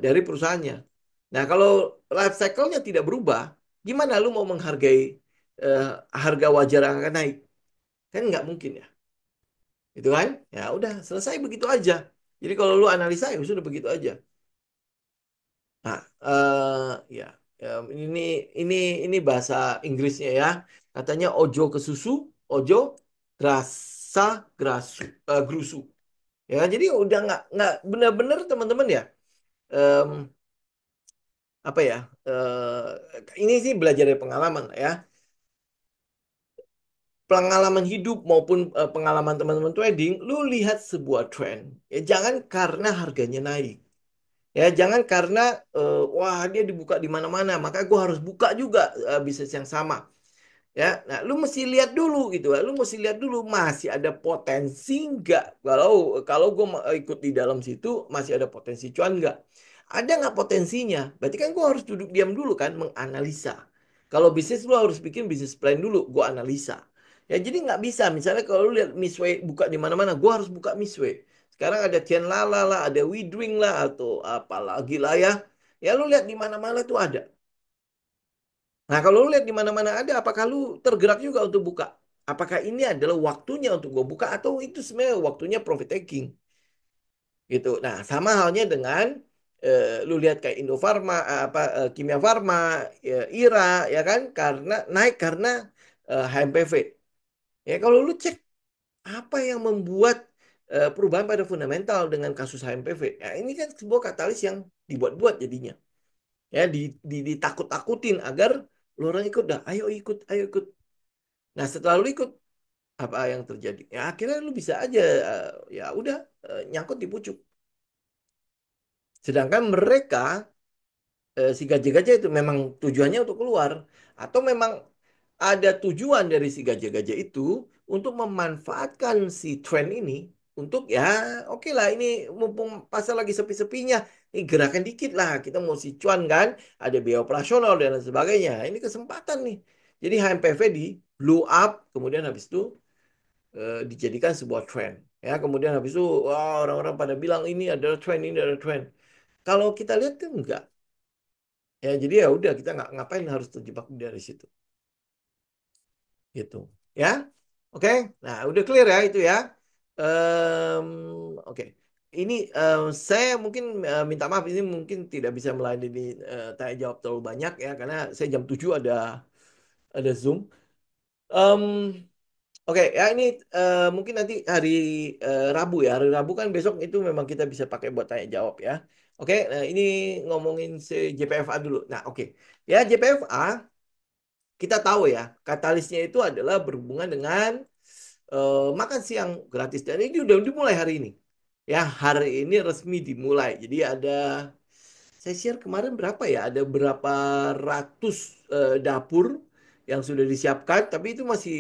dari perusahaannya. Nah, kalau life cycle-nya tidak berubah, gimana lu mau menghargai eh, harga wajar yang akan naik? Kan nggak mungkin ya. Itu kan? Ya udah selesai begitu aja. Jadi kalau lu analisa ya sudah begitu aja. Nah, ya, ya, ini ini ini bahasa Inggrisnya ya. Katanya ojo ke susu, ojo grasa grusu. Ya, jadi udah nggak benar-benar teman-teman ya. em, apa ya? Ini sih belajar dari pengalaman lah ya. Pengalaman hidup maupun pengalaman teman-teman trading, lu lihat sebuah trend. Ya, jangan karena harganya naik. Ya, jangan karena wah dia dibuka di mana-mana, maka gue harus buka juga bisnis yang sama. Ya, nah lu mesti lihat dulu gitu, lu mesti lihat dulu masih ada potensi nggak? Kalau kalau gue ikut di dalam situ masih ada potensi cuan nggak? Ada nggak potensinya? Berarti kan gue harus duduk diam dulu kan, menganalisa. Kalau bisnis lu harus bikin bisnis plan dulu, gue analisa. Ya jadi nggak bisa. Misalnya kalau lu lihat Misway buka di mana-mana, gue harus buka Misway. Sekarang ada Tian Lala lah, ada WeDrink lah, atau apalagi lah ya. Ya lu lihat di mana-mana tuh ada. Nah, kalau lu lihat di mana-mana ada, apakah lu tergerak juga untuk buka? Apakah ini adalah waktunya untuk gue buka atau itu sebenarnya waktunya profit taking gitu. Nah, sama halnya dengan lu lihat kayak Indofarma, Kimia Farma, IRA ya kan karena naik karena HMPV. Ya kalau lu cek apa yang membuat perubahan pada fundamental dengan kasus HMPV. Ya, ini kan sebuah katalis yang dibuat-buat jadinya. Ya ditakut-takutin agar lu orang ikut dah, ayo ikut, ayo ikut. Nah, setelah lu ikut apa yang terjadi? Ya akhirnya lu bisa aja ya udah nyangkut di pucuk. Sedangkan mereka si gajah-gajah itu memang tujuannya untuk keluar atau memang ada tujuan dari si gajah-gajah itu untuk memanfaatkan si tren ini untuk ya oke lah ini mumpung pasar lagi sepi-sepinya ini gerakan dikit lah kita mau si cuan kan ada biaya operasional dan lain sebagainya ini kesempatan nih jadi HMPV di blow up kemudian habis itu dijadikan sebuah tren ya kemudian habis itu wah orang-orang pada bilang ini adalah tren kalau kita lihat kan enggak. Ya, jadi ya udah kita nggak ngapain harus terjebak dari situ, gitu. Ya, oke. Nah, udah clear ya itu ya. Em, oke. Ini saya mungkin minta maaf ini mungkin tidak bisa melayani tanya jawab terlalu banyak ya karena saya jam 7 ada Zoom. Em, oke ya ini mungkin nanti hari Rabu ya. Hari Rabu kan besok itu memang kita bisa pakai buat tanya jawab ya. Oke, nah ini ngomongin si JPFA dulu. Nah, oke. Ya, JPFA kita tahu ya, katalisnya itu adalah berhubungan dengan makan siang gratis. Dan ini udah dimulai hari ini. Ya, hari ini resmi dimulai. Jadi ada, saya share kemarin berapa ya? Ada berapa ratus dapur yang sudah disiapkan. Tapi itu masih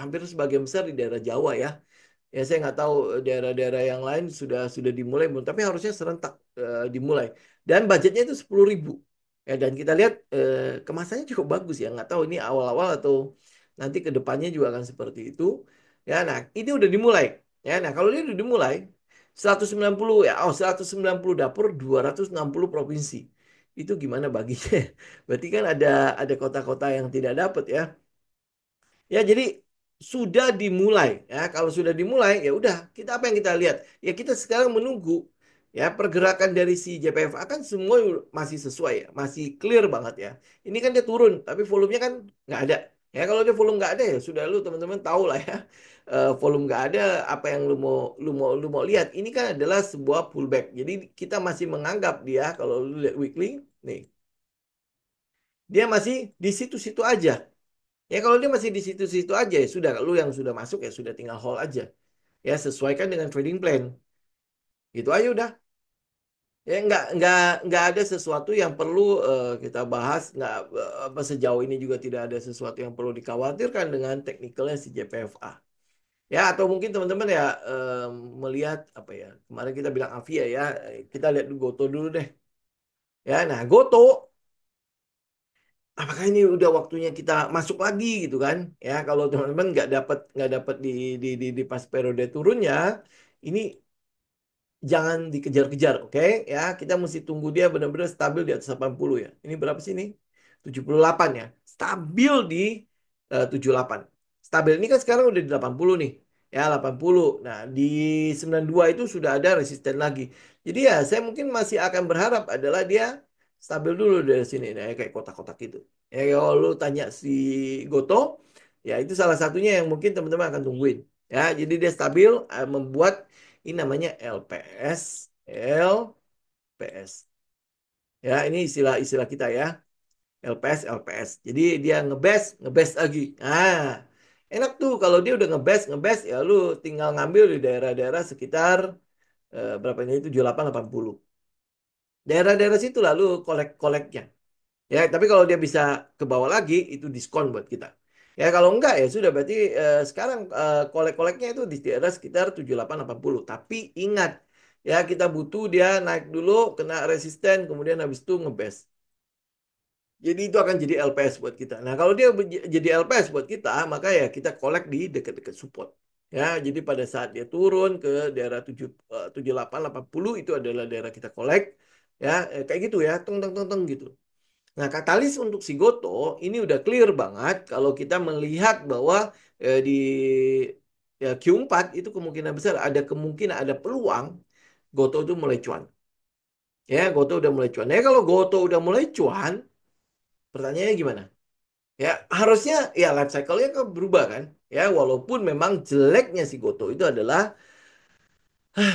hampir sebagian besar di daerah Jawa ya. Ya saya nggak tahu daerah-daerah yang lain sudah dimulai belum, tapi harusnya serentak dimulai. Dan budgetnya itu 10.000. Ya dan kita lihat kemasannya cukup bagus ya. Nggak tahu ini awal-awal atau nanti ke depannya juga akan seperti itu. Ya, nah ini udah dimulai. Ya, nah kalau ini udah dimulai 190 ya, 190 dapur 260 provinsi. Itu gimana baginya? Berarti kan ada kota-kota yang tidak dapat ya. Ya, jadi sudah dimulai ya. Kalau sudah dimulai ya udah, kita apa yang kita lihat? Ya kita sekarang menunggu ya pergerakan dari si JPFA kan semua masih sesuai ya, masih clear banget ya. Ini kan dia turun, tapi volumenya kan nggak ada. Ya kalau dia volume nggak ada ya sudah lu teman-teman tahu lah ya. Volume nggak ada, apa yang lu mau lihat? Ini kan adalah sebuah pullback. Jadi kita masih menganggap dia kalau lu lihat weekly nih, dia masih di situ-situ aja. Ya kalau dia masih di situ-situ aja ya sudah lu yang sudah masuk ya sudah tinggal hold aja. Ya sesuaikan dengan trading plan. Gitu aja udah. Ya nggak ada sesuatu yang perlu kita bahas nggak apa sejauh ini juga tidak ada sesuatu yang perlu dikhawatirkan dengan teknikalnya si JPFA. Ya atau mungkin teman-teman ya melihat apa ya kemarin kita bilang Avia ya kita lihat Goto dulu deh. Ya nah Goto apakah ini udah waktunya kita masuk lagi gitu kan ya kalau teman-teman nggak dapat di pas periode turunnya ini jangan dikejar-kejar oke ya kita mesti tunggu dia benar-benar stabil di atas 80 ya ini berapa sih ini 78 ya stabil di 78 stabil ini kan sekarang udah di 80 nih ya 80 nah di 92 itu sudah ada resisten lagi jadi ya saya mungkin masih akan berharap adalah dia stabil dulu dari sini nah, kayak kotak-kotak itu ya kalau lu tanya si Goto ya itu salah satunya yang mungkin teman-teman akan tungguin ya jadi dia stabil membuat ini namanya LPS LPS ya ini istilah kita ya LPS LPS jadi dia ngebest lagi enak tuh kalau dia udah ngebest ya lu tinggal ngambil di daerah-daerah sekitar berapa ini 78 80 daerah-daerah situ lalu kolek-koleknya. Ya, tapi kalau dia bisa ke bawah lagi, itu diskon buat kita. Ya, kalau enggak ya sudah berarti sekarang kolek-koleknya itu di daerah sekitar 78-80. Tapi ingat, ya kita butuh dia naik dulu, kena resisten, kemudian habis itu ngebes. Jadi itu akan jadi LPS buat kita. Nah, kalau dia jadi LPS buat kita, maka ya kita kolek di dekat-dekat support. Ya, jadi pada saat dia turun ke daerah 78-80 itu adalah daerah kita kolek. Ya, kayak gitu ya, teng teng teng teng gitu. Nah, katalis untuk si Goto ini udah clear banget kalau kita melihat bahwa di ya, Q4 itu kemungkinan besar ada kemungkinan ada peluang Goto itu mulai cuan. Ya, Goto udah mulai cuan. Ya, kalau Goto udah mulai cuan, pertanyaannya gimana? Ya, harusnya ya life cycle-nya kan berubah kan? Ya, walaupun memang jeleknya si Goto itu adalah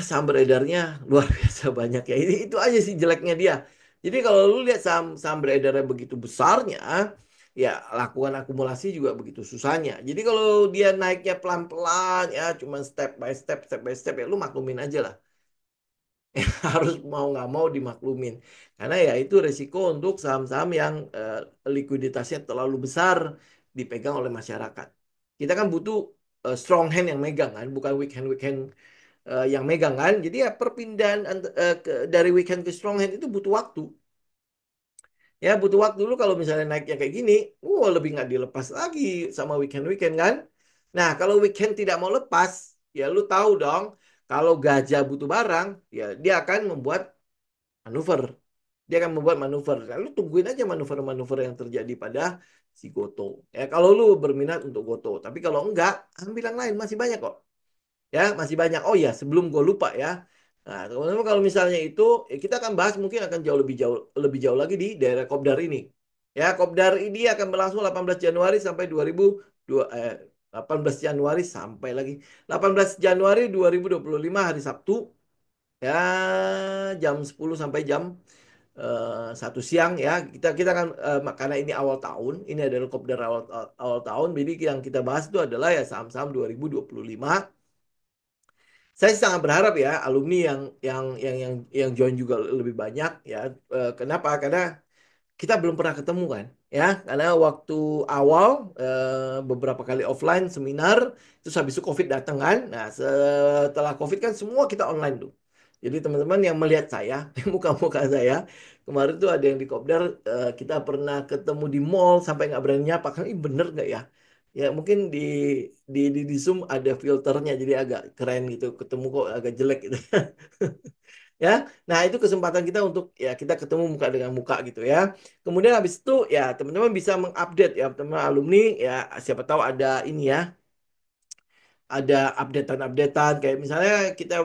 saham beredarnya luar biasa banyak ya. Ini itu aja sih jeleknya dia. Jadi kalau lu lihat saham saham beredarnya begitu besarnya, ya lakukan akumulasi juga begitu susahnya. Jadi kalau dia naiknya pelan-pelan ya, cuma step by step ya lu maklumin aja lah. Harus mau nggak mau dimaklumin. Karena ya itu resiko untuk saham-saham yang likuiditasnya terlalu besar dipegang oleh masyarakat. Kita kan butuh strong hand yang megang kan, bukan weak hand yang megang kan. Jadi ya perpindahan dari weekend ke strong hand itu butuh waktu. Ya butuh waktu dulu kalau misalnya naiknya kayak gini, lebih nggak dilepas lagi sama weekend kan. Nah kalau weekend tidak mau lepas, ya lu tahu dong, kalau gajah butuh barang, ya dia akan membuat manuver. Dia akan membuat manuver. Lalu tungguin aja manuver-manuver yang terjadi pada si Goto. Ya kalau lu berminat untuk Goto, tapi kalau enggak, ambil yang lain masih banyak kok. Ya, masih banyak. Oh ya, sebelum gue lupa ya. Nah, teman-teman kalau misalnya itu kita akan bahas mungkin akan lebih jauh lagi di daerah Kopdar ini. Ya, Kopdar ini akan berlangsung 18 Januari sampai 2002 18 Januari sampai lagi 18 Januari 2025 hari Sabtu ya jam 10 sampai jam 1 siang ya. Kita akan karena ini awal tahun, ini adalah Kopdar awal tahun. Jadi yang kita bahas itu adalah ya saham-saham 2025. Saya sangat berharap ya alumni yang join juga lebih banyak ya. Kenapa? Karena kita belum pernah ketemu kan ya. Karena waktu awal beberapa kali offline seminar, terus habis itu COVID datang kan. Nah setelah COVID kan semua kita online tuh. Jadi teman-teman yang melihat saya, muka-muka saya, kemarin tuh ada yang di Kopdar, kita pernah ketemu di mall sampai nggak berani nyapa. Kan ini bener nggak ya? Ya mungkin di Zoom ada filternya jadi agak keren gitu. Ketemu kok agak jelek gitu. Ya, nah itu kesempatan kita untuk ya kita ketemu muka dengan muka gitu ya. Kemudian habis itu ya teman-teman bisa mengupdate ya teman alumni ya siapa tahu ada ini ya ada updatean-updatean kayak misalnya kita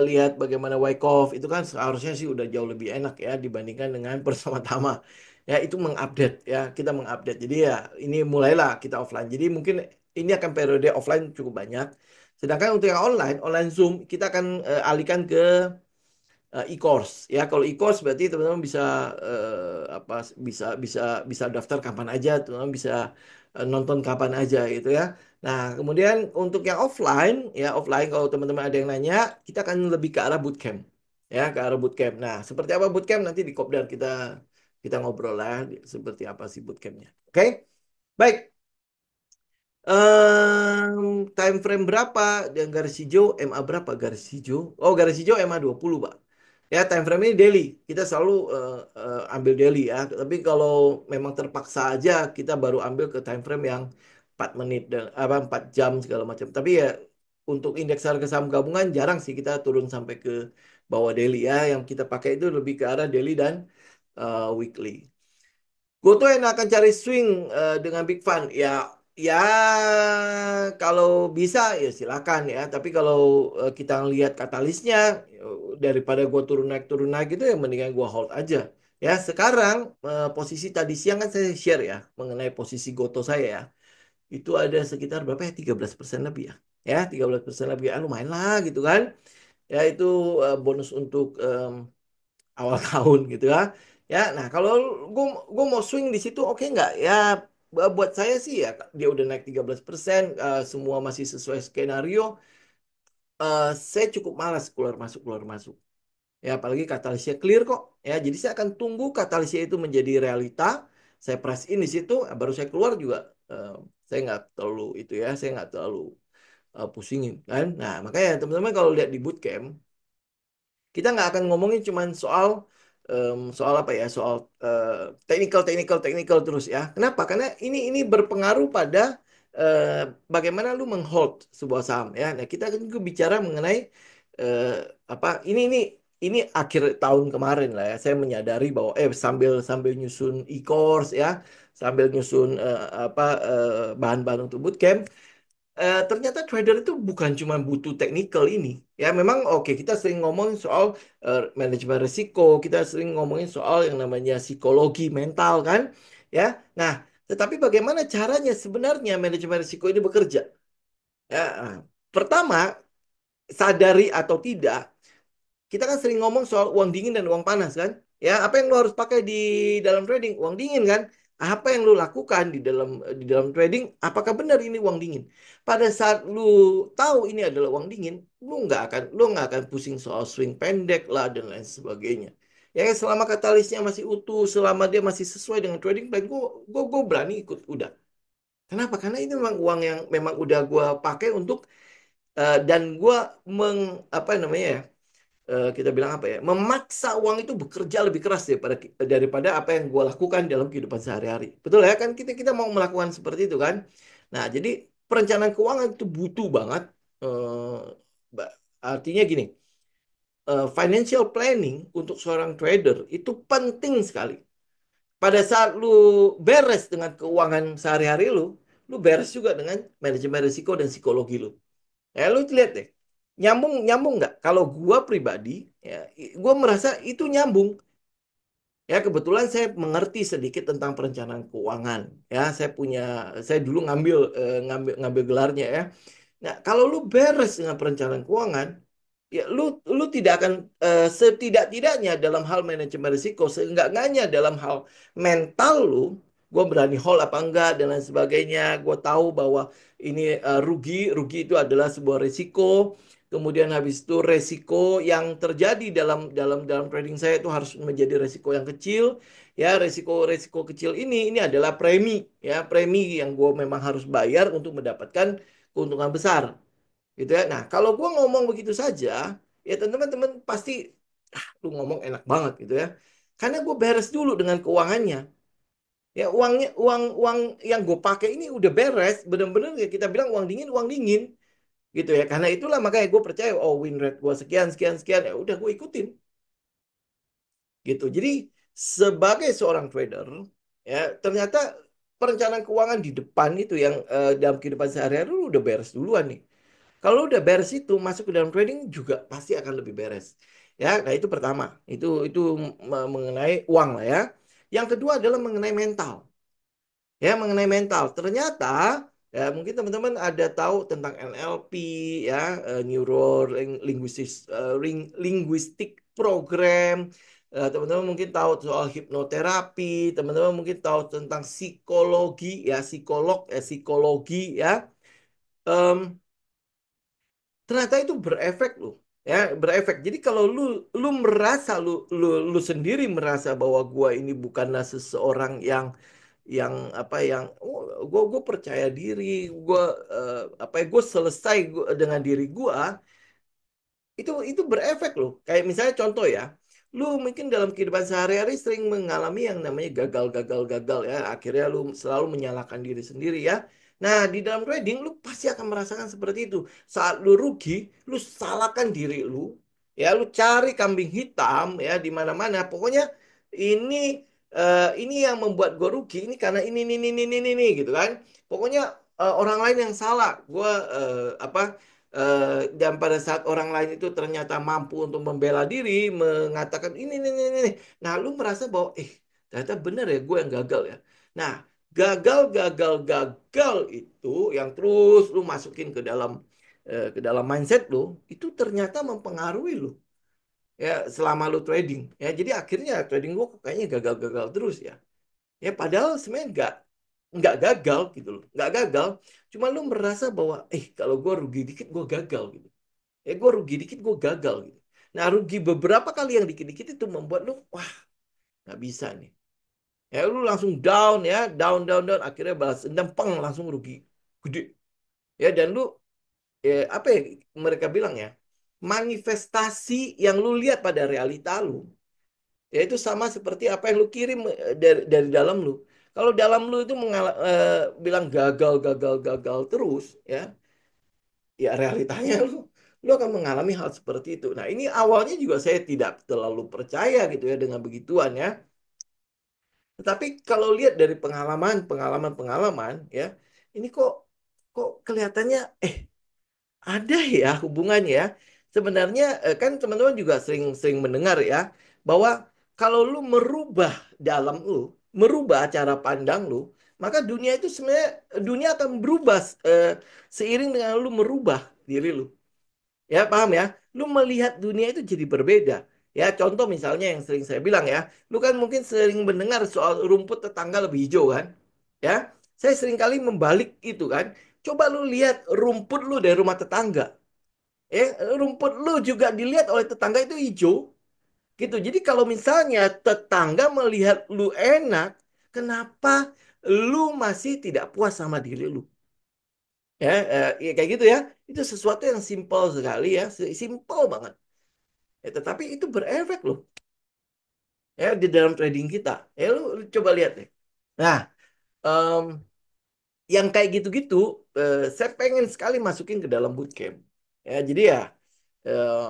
lihat bagaimana Wyckoff itu kan seharusnya sih udah jauh lebih enak ya dibandingkan dengan Pertama-Tama. Ya itu mengupdate ya, kita mengupdate. Jadi ya ini mulailah kita offline. Jadi mungkin ini akan periode offline cukup banyak. Sedangkan untuk yang online Zoom kita akan alihkan ke e-course ya. Kalau e-course berarti teman-teman bisa apa bisa daftar kapan aja, teman-teman bisa nonton kapan aja gitu ya. Nah, kemudian untuk yang offline ya offline kalau teman-teman ada yang nanya, kita akan lebih ke arah bootcamp. Ya, ke arah bootcamp. Nah, seperti apa bootcamp nanti di Kopdar kita kita ngobrol lah seperti apa sih bootcampnya. Oke? Baik. Time frame berapa dan garis hijau MA berapa garis hijau? Oh, garis hijau MA 20, Pak. Ya, time frame ini daily. Kita selalu ambil daily ya. Tapi kalau memang terpaksa aja kita baru ambil ke time frame yang 4 menit dan apa 4 jam segala macam. Tapi ya untuk indeks harga saham gabungan jarang sih kita turun sampai ke bawah daily ya. Yang kita pakai itu lebih ke arah daily dan weekly. Goto yang akan cari swing dengan big fund ya ya kalau bisa ya silakan ya tapi kalau kita lihat katalisnya daripada gua turun naik itu ya mendingan gua hold aja ya sekarang posisi tadi siang kan saya share ya mengenai posisi Goto saya ya itu ada sekitar berapa ya 13% lebih ya 13% lebih ya lumayan lah gitu kan ya itu bonus untuk awal tahun gitu ya. Ya, nah kalau gue mau swing di situ oke nggak? Ya buat saya sih ya dia udah naik 13%, semua masih sesuai skenario. Saya cukup malas keluar masuk. Ya apalagi katalisnya clear kok. Ya jadi saya akan tunggu katalisnya itu menjadi realita. Saya press in di situ, baru saya keluar juga. Saya nggak terlalu itu ya, saya nggak terlalu pusingin kan. Nah makanya teman-teman kalau lihat di bootcamp kita nggak akan ngomongin cuman soal soal apa ya soal technical terus ya kenapa karena ini berpengaruh pada eh, bagaimana lu menghold sebuah saham ya nah kita akan juga bicara mengenai eh, apa ini ini akhir tahun kemarin lah ya, saya menyadari bahwa sambil sambil nyusun e-course ya, sambil nyusun apa bahan-bahan untuk bootcamp, ternyata trader itu bukan cuma butuh technical ini. Ya, memang oke kita sering ngomongin soal manajemen risiko, kita sering ngomongin soal yang namanya psikologi mental kan, ya. Nah, tetapi bagaimana caranya sebenarnya manajemen risiko ini bekerja? Ya, pertama, sadari atau tidak, kita kan sering ngomong soal uang dingin dan uang panas kan? Ya, apa yang lo harus pakai di dalam trading? Uang dingin kan? Apa yang lo lakukan di dalam trading? Apakah benar ini uang dingin? Pada saat lu tahu ini adalah uang dingin, lu nggak akan pusing soal swing pendek lah dan lain sebagainya. Ya, selama katalisnya masih utuh, selama dia masih sesuai dengan trading plan, gue berani ikut udah. Kenapa? Karena ini memang uang yang memang udah gue pakai untuk dan gue apa namanya ya? Kita bilang apa ya, memaksa uang itu bekerja lebih keras daripada apa yang gue lakukan dalam kehidupan sehari-hari. Betul ya kan, kita kita mau melakukan seperti itu kan. Nah, jadi perencanaan keuangan itu butuh banget. eh, Artinya gini, financial planning untuk seorang trader itu penting sekali. Pada saat lu beres dengan keuangan sehari-hari lu beres juga dengan manajemen risiko dan psikologi lu. Ya, lu lihat deh. Nyambung nyambung nggak? Kalau gua pribadi, ya, gua merasa itu nyambung. Ya, kebetulan saya mengerti sedikit tentang perencanaan keuangan. Ya, saya dulu ngambil gelarnya ya. Nah, kalau lu beres dengan perencanaan keuangan, ya lu tidak akan setidak-tidaknya dalam hal manajemen risiko, seenggak-enggaknya dalam hal mental lu, gue berani hold apa enggak dan lain sebagainya. Gue tahu bahwa ini rugi, rugi itu adalah sebuah risiko. Kemudian habis itu resiko yang terjadi dalam trading saya itu harus menjadi resiko yang kecil. Ya, resiko-resiko kecil ini adalah premi, ya, premi yang gue memang harus bayar untuk mendapatkan keuntungan besar gitu ya. Nah, kalau gue ngomong begitu saja, ya teman-teman pasti lu ngomong enak banget gitu ya. Karena gue beres dulu dengan keuangannya. Ya, uang uang yang gue pakai ini udah beres, benar-benar ya kita bilang uang dingin gitu ya. Karena itulah makanya gue percaya, oh win rate gue sekian sekian sekian, ya udah gue ikutin gitu. Jadi sebagai seorang trader, ya ternyata perencanaan keuangan di depan itu yang dalam kehidupan sehari-hari lu udah beres duluan nih. Kalau udah beres itu masuk ke dalam trading juga pasti akan lebih beres. Ya, nah itu pertama. Itu mengenai uang lah ya. Yang kedua adalah mengenai mental. Ya, mengenai mental. Ternyata ya mungkin teman-teman ada tahu tentang NLP ya, Neuro Linguistic Program. Teman-teman mungkin tahu soal hipnoterapi, teman-teman mungkin tahu tentang psikologi ya, psikologi ya. Em, Ternyata itu berefek loh, ya berefek. Jadi kalau lu lu merasa lu sendiri merasa bahwa gua ini bukanlah seseorang yang apa yang gua percaya diri, gua apa ya, gua selesai dengan diri gua, itu berefek loh. Kayak misalnya contoh ya, lu mungkin dalam kehidupan sehari-hari sering mengalami yang namanya gagal ya. Akhirnya lu selalu menyalahkan diri sendiri ya. Nah, di dalam trading lu pasti akan merasakan seperti itu. Saat lu rugi, lu salahkan diri lu. Ya, lu cari kambing hitam ya di mana-mana. Pokoknya ini ini yang membuat gue rugi ini karena ini gitu kan. Pokoknya orang lain yang salah. Gue apa dan pada saat orang lain itu ternyata mampu untuk membela diri, mengatakan ini. Nah, lu merasa bahwa, ternyata benar ya gue yang gagal ya. Nah, gagal itu yang terus lu masukin ke dalam mindset lu, itu ternyata mempengaruhi lu ya selama lu trading. Ya, jadi akhirnya trading gua kayaknya gagal-gagal terus ya. Ya padahal sebenarnya nggak gagal gitu loh, nggak gagal. Cuma lu merasa bahwa kalau gue rugi dikit gue gagal gitu. Gue rugi dikit gue gagal gitu. Nah rugi beberapa kali yang dikit-dikit itu membuat lu wah nggak bisa nih. Ya lu langsung down ya, down. Akhirnya balas dendam, peng langsung rugi gede. Ya dan lu apa ya mereka bilang ya, manifestasi yang lu lihat pada realita lu, ya itu sama seperti apa yang lu kirim dari dalam lu. Kalau dalam lu itu bilang gagal terus, ya realitanya lu lu akan mengalami hal seperti itu. Nah, ini awalnya juga saya tidak terlalu percaya gitu ya dengan begituan ya. Tetapi kalau lihat dari pengalaman ya, ini kok kelihatannya ada ya hubungannya ya. Sebenarnya kan teman-teman juga sering-sering mendengar ya bahwa kalau lu merubah dalam lu, merubah cara pandang lu, maka dunia itu sebenarnya dunia akan berubah seiring dengan lu merubah diri lu. Ya, paham ya? Lu melihat dunia itu jadi berbeda. Ya, contoh misalnya yang sering saya bilang ya, lu kan mungkin sering mendengar soal rumput tetangga lebih hijau kan? Ya, saya sering kali membalik itu kan. Coba lu lihat rumput lu dari rumah tetangga. Ya, rumput lu juga dilihat oleh tetangga itu hijau gitu. Jadi kalau misalnya tetangga melihat lu enak, kenapa lu masih tidak puas sama diri lu? Ya, ya kayak gitu ya. Itu sesuatu yang simpel sekali ya, simpel banget. Ya, tetapi itu berefek loh ya di dalam trading kita. Ya lu coba lihat deh. Nah, em, yang kayak gitu-gitu, saya pengen sekali masukin ke dalam bootcamp. Ya, jadi ya eh,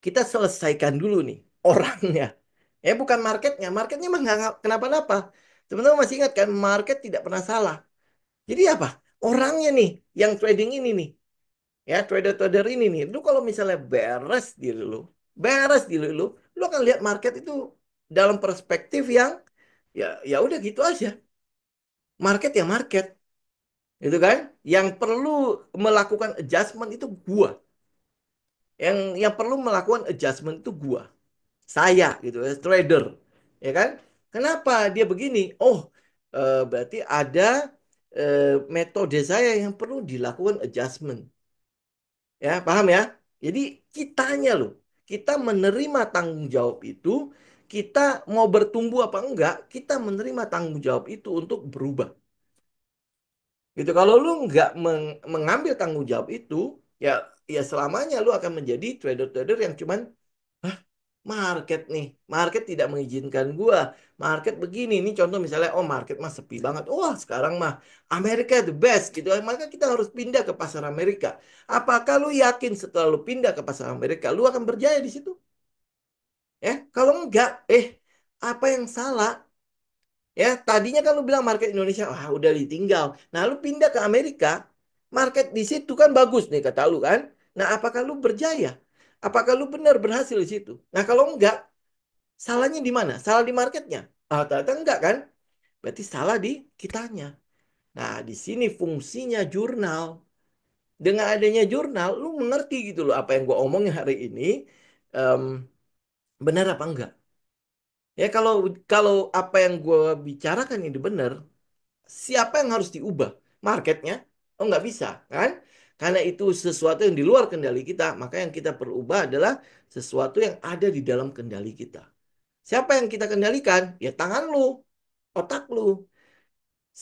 kita selesaikan dulu nih orangnya. Ya bukan marketnya. Marketnya mah nggak kenapa-napa. Teman-teman masih ingat kan, market tidak pernah salah. Jadi apa? Orangnya nih, yang trading ini nih. Ya, trader-trader ini nih. Lu kalau misalnya beres diri lu akan lihat market itu dalam perspektif yang ya udah gitu aja. Market ya market, gitu kan? Yang perlu melakukan adjustment itu gua. Yang perlu melakukan adjustment itu gua. Saya gitu ya, trader. Ya kan? Kenapa dia begini? Oh, berarti ada metode saya yang perlu dilakukan adjustment. Ya, paham ya? Jadi kitanya loh, kita menerima tanggung jawab itu, kita mau bertumbuh apa enggak, kita menerima tanggung jawab itu untuk berubah. Gitu. Kalau lu nggak mengambil tanggung jawab itu, ya ya selamanya lu akan menjadi trader-trader yang cuman market nih, market tidak mengizinkan gua. Market begini, ini contoh misalnya, oh market mah sepi banget. Wah sekarang mah Amerika the best gitu. Maka kita harus pindah ke pasar Amerika. Apakah lu yakin setelah lu pindah ke pasar Amerika, lu akan berjaya di situ? Ya, kalau enggak, apa yang salah? Ya, tadinya kan lu bilang market Indonesia, wah udah ditinggal. Nah, lu pindah ke Amerika, market di situ kan bagus nih kata lu kan. Nah, apakah lu berjaya? Apakah lu benar berhasil di situ? Nah, kalau enggak, salahnya di mana? Salah di marketnya? Ah, ternyata enggak kan? Berarti salah di kitanya. Nah, di sini fungsinya jurnal. Dengan adanya jurnal, lu mengerti gitu loh apa yang gua omongin hari ini em, benar apa enggak. Ya kalau kalau apa yang gua bicarakan ini benar, siapa yang harus diubah? Marketnya? Oh nggak bisa kan? Karena itu sesuatu yang di luar kendali kita, maka yang kita perlu ubah adalah sesuatu yang ada di dalam kendali kita. Siapa yang kita kendalikan? Ya tangan lu, otak lu.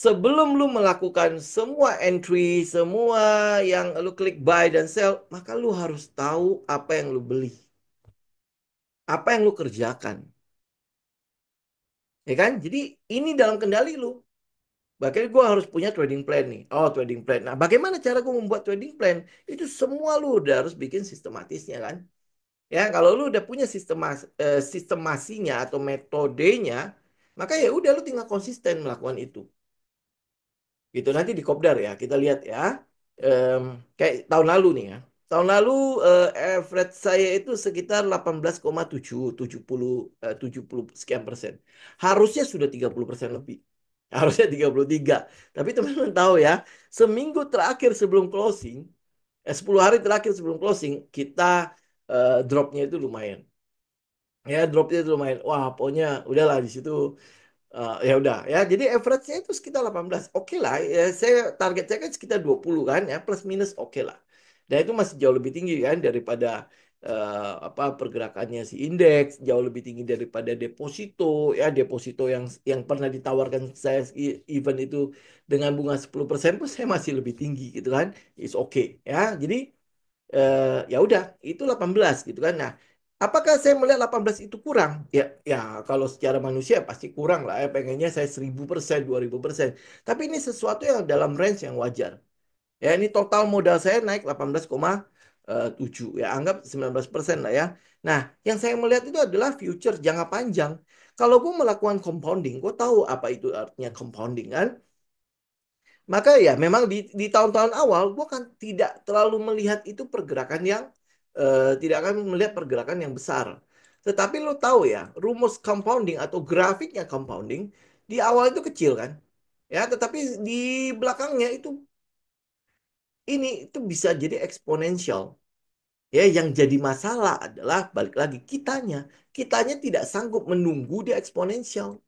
Sebelum lu melakukan semua entry, semua yang lu klik buy dan sell, maka lu harus tahu apa yang lu beli, apa yang lu kerjakan. Ya kan? Jadi ini dalam kendali lu. Makanya gue harus punya trading plan nih. Oh, trading plan. Nah, bagaimana cara gue membuat trading plan? Itu semua lu udah harus bikin sistematisnya kan? Ya, kalau lu udah punya sistemasinya atau metodenya, maka ya udah lu tinggal konsisten melakukan itu. Gitu nanti di Kopdar ya, kita lihat ya. Em, Kayak tahun lalu nih ya. Tahun lalu average saya itu sekitar 18,7, 70 sekian persen. Harusnya sudah 30% lebih. Harusnya 33. Tapi teman-teman tahu ya, seminggu terakhir sebelum closing, 10 hari terakhir sebelum closing, kita dropnya itu lumayan. Ya, dropnya itu lumayan. Wah, pokoknya udahlah di situ. Ya udah ya, jadi average-nya itu sekitar 18. Oke lah, ya, target saya kan sekitar 20 kan ya, plus minus oke lah. Dan itu masih jauh lebih tinggi kan daripada apa pergerakannya si indeks, jauh lebih tinggi daripada deposito ya, deposito yang pernah ditawarkan saya event itu dengan bunga 10% pun saya masih lebih tinggi gitu kan. It's okay ya. Jadi ya udah itu 18 gitu kan. Nah, apakah saya melihat 18 itu kurang? Ya kalau secara manusia pasti kurang lah ya. Pengennya saya 1000%, 2000%. Tapi ini sesuatu yang dalam range yang wajar. Ya, ini total modal saya naik 18,7%. 7 ya, anggap 19% lah ya. Nah, yang saya melihat itu adalah future jangka panjang. Kalau gue melakukan compounding, gue tahu apa itu artinya compounding kan. Maka ya memang di tahun-tahun awal gue kan tidak terlalu melihat itu pergerakan yang tidak akan melihat pergerakan yang besar. Tetapi lo tahu ya, rumus compounding atau grafiknya compounding di awal itu kecil kan. Ya, tetapi di belakangnya itu bisa jadi eksponensial. Ya, yang jadi masalah adalah balik lagi kitanya. Kitanya tidak sanggup menunggu dia eksponensial.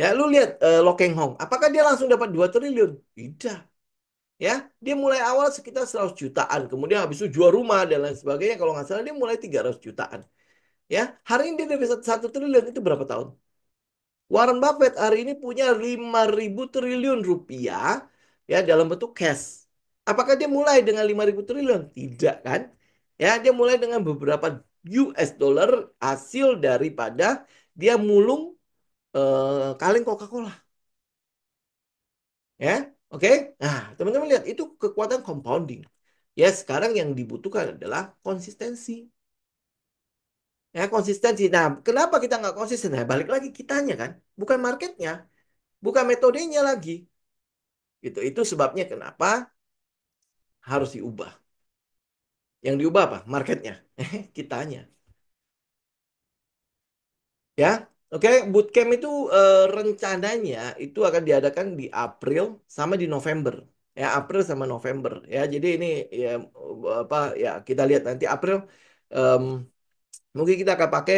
Ya, lu lihat Lo Keng Hong, apakah dia langsung dapat 2 triliun? Tidak. Ya, dia mulai awal sekitar 100 jutaan, kemudian habis itu jual rumah dan lain sebagainya. Kalau nggak salah dia mulai 300 jutaan. Ya, hari ini dia udah bisa 1 triliun, itu berapa tahun? Warren Buffett hari ini punya 5.000 triliun rupiah ya dalam bentuk cash. Apakah dia mulai dengan 5.000 triliun? Tidak kan? Ya, dia mulai dengan beberapa US dollar hasil daripada dia mulung kaleng Coca-Cola. Ya, oke. Nah, teman-teman lihat itu kekuatan compounding. Ya, sekarang yang dibutuhkan adalah konsistensi. Ya, konsistensi. Nah, kenapa kita nggak konsisten? Nah, balik lagi kitanya kan, bukan marketnya, bukan metodenya lagi. Itu sebabnya kenapa harus diubah. Yang diubah apa? Marketnya. Kitanya. Ya, oke. Bootcamp itu rencananya itu akan diadakan di April sama di November. Ya, April sama November. Ya, jadi ini ya apa ya kita lihat nanti April. em, Mungkin kita akan pakai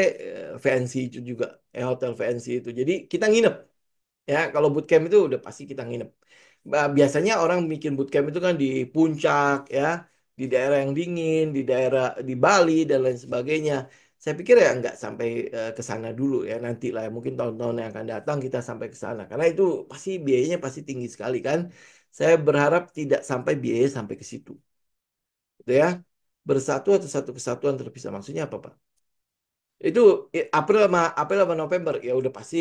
VNC itu juga, hotel VNC itu. Jadi kita nginep. Ya, kalau bootcamp itu udah pasti kita nginep. Biasanya orang bikin bootcamp itu kan di puncak ya, di daerah yang dingin, di daerah di Bali dan lain sebagainya. Saya pikir ya nggak sampai ke sana dulu ya nanti lah ya. Mungkin tahun-tahun yang akan datang kita sampai ke sana karena itu pasti biayanya pasti tinggi sekali kan. Saya berharap tidak sampai biaya sampai ke situ. Gitu ya. Bersatu atau satu kesatuan terpisah. Maksudnya apa, Pak? Itu April sama November ya udah pasti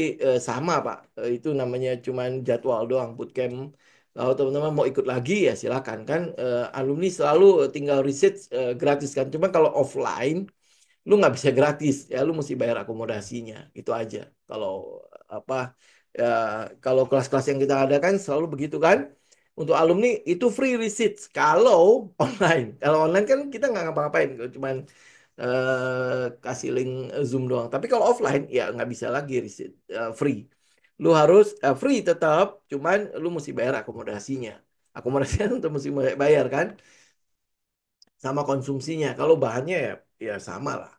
sama Pak. Itu namanya cuman jadwal doang bootcamp. Kalau teman-teman mau ikut lagi ya silakan kan. Alumni selalu tinggal research gratis kan. Cuma kalau offline lu nggak bisa gratis ya lu mesti bayar akomodasinya. Itu aja. Kalau apa ya kalau kelas-kelas yang kita adakan selalu begitu kan. Untuk alumni itu free research kalau online. Kalau online kan kita nggak ngapa-ngapain, cuman kasih link Zoom doang. Tapi kalau offline ya nggak bisa lagi free. Lu harus free tetap, cuman lu mesti bayar akomodasinya. Akomodasinya untuk mesti bayar kan, sama konsumsinya. Kalau bahannya ya sama lah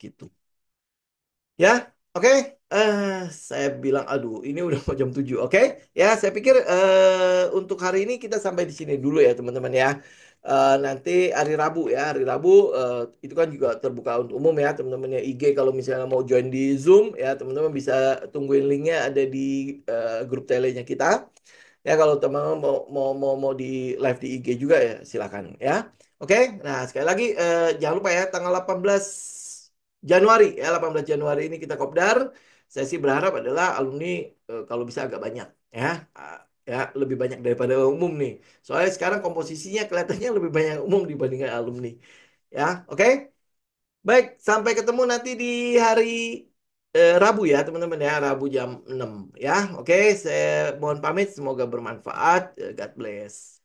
gitu. Ya, oke. Saya bilang, aduh, ini udah mau jam 7. Oke, ya, saya pikir untuk hari ini kita sampai di sini dulu ya, teman-teman ya. Nanti hari Rabu ya, hari Rabu itu kan juga terbuka untuk umum ya, teman-teman ya. IG kalau misalnya mau join di Zoom ya, teman-teman bisa tungguin linknya ada di grup telenya kita. Ya kalau teman-teman mau di live di IG juga ya silakan ya. Oke, nah sekali lagi jangan lupa ya tanggal 18 Januari ya 18 Januari ini kita kopdar. Saya sih berharap adalah alumni kalau bisa agak banyak ya. Ah, ya lebih banyak daripada umum nih. Soalnya sekarang komposisinya kelihatannya lebih banyak umum dibandingkan alumni. Ya, oke. Baik, sampai ketemu nanti di hari Rabu ya, teman-teman ya, Rabu jam 6 ya. Oke, saya mohon pamit, semoga bermanfaat. God bless.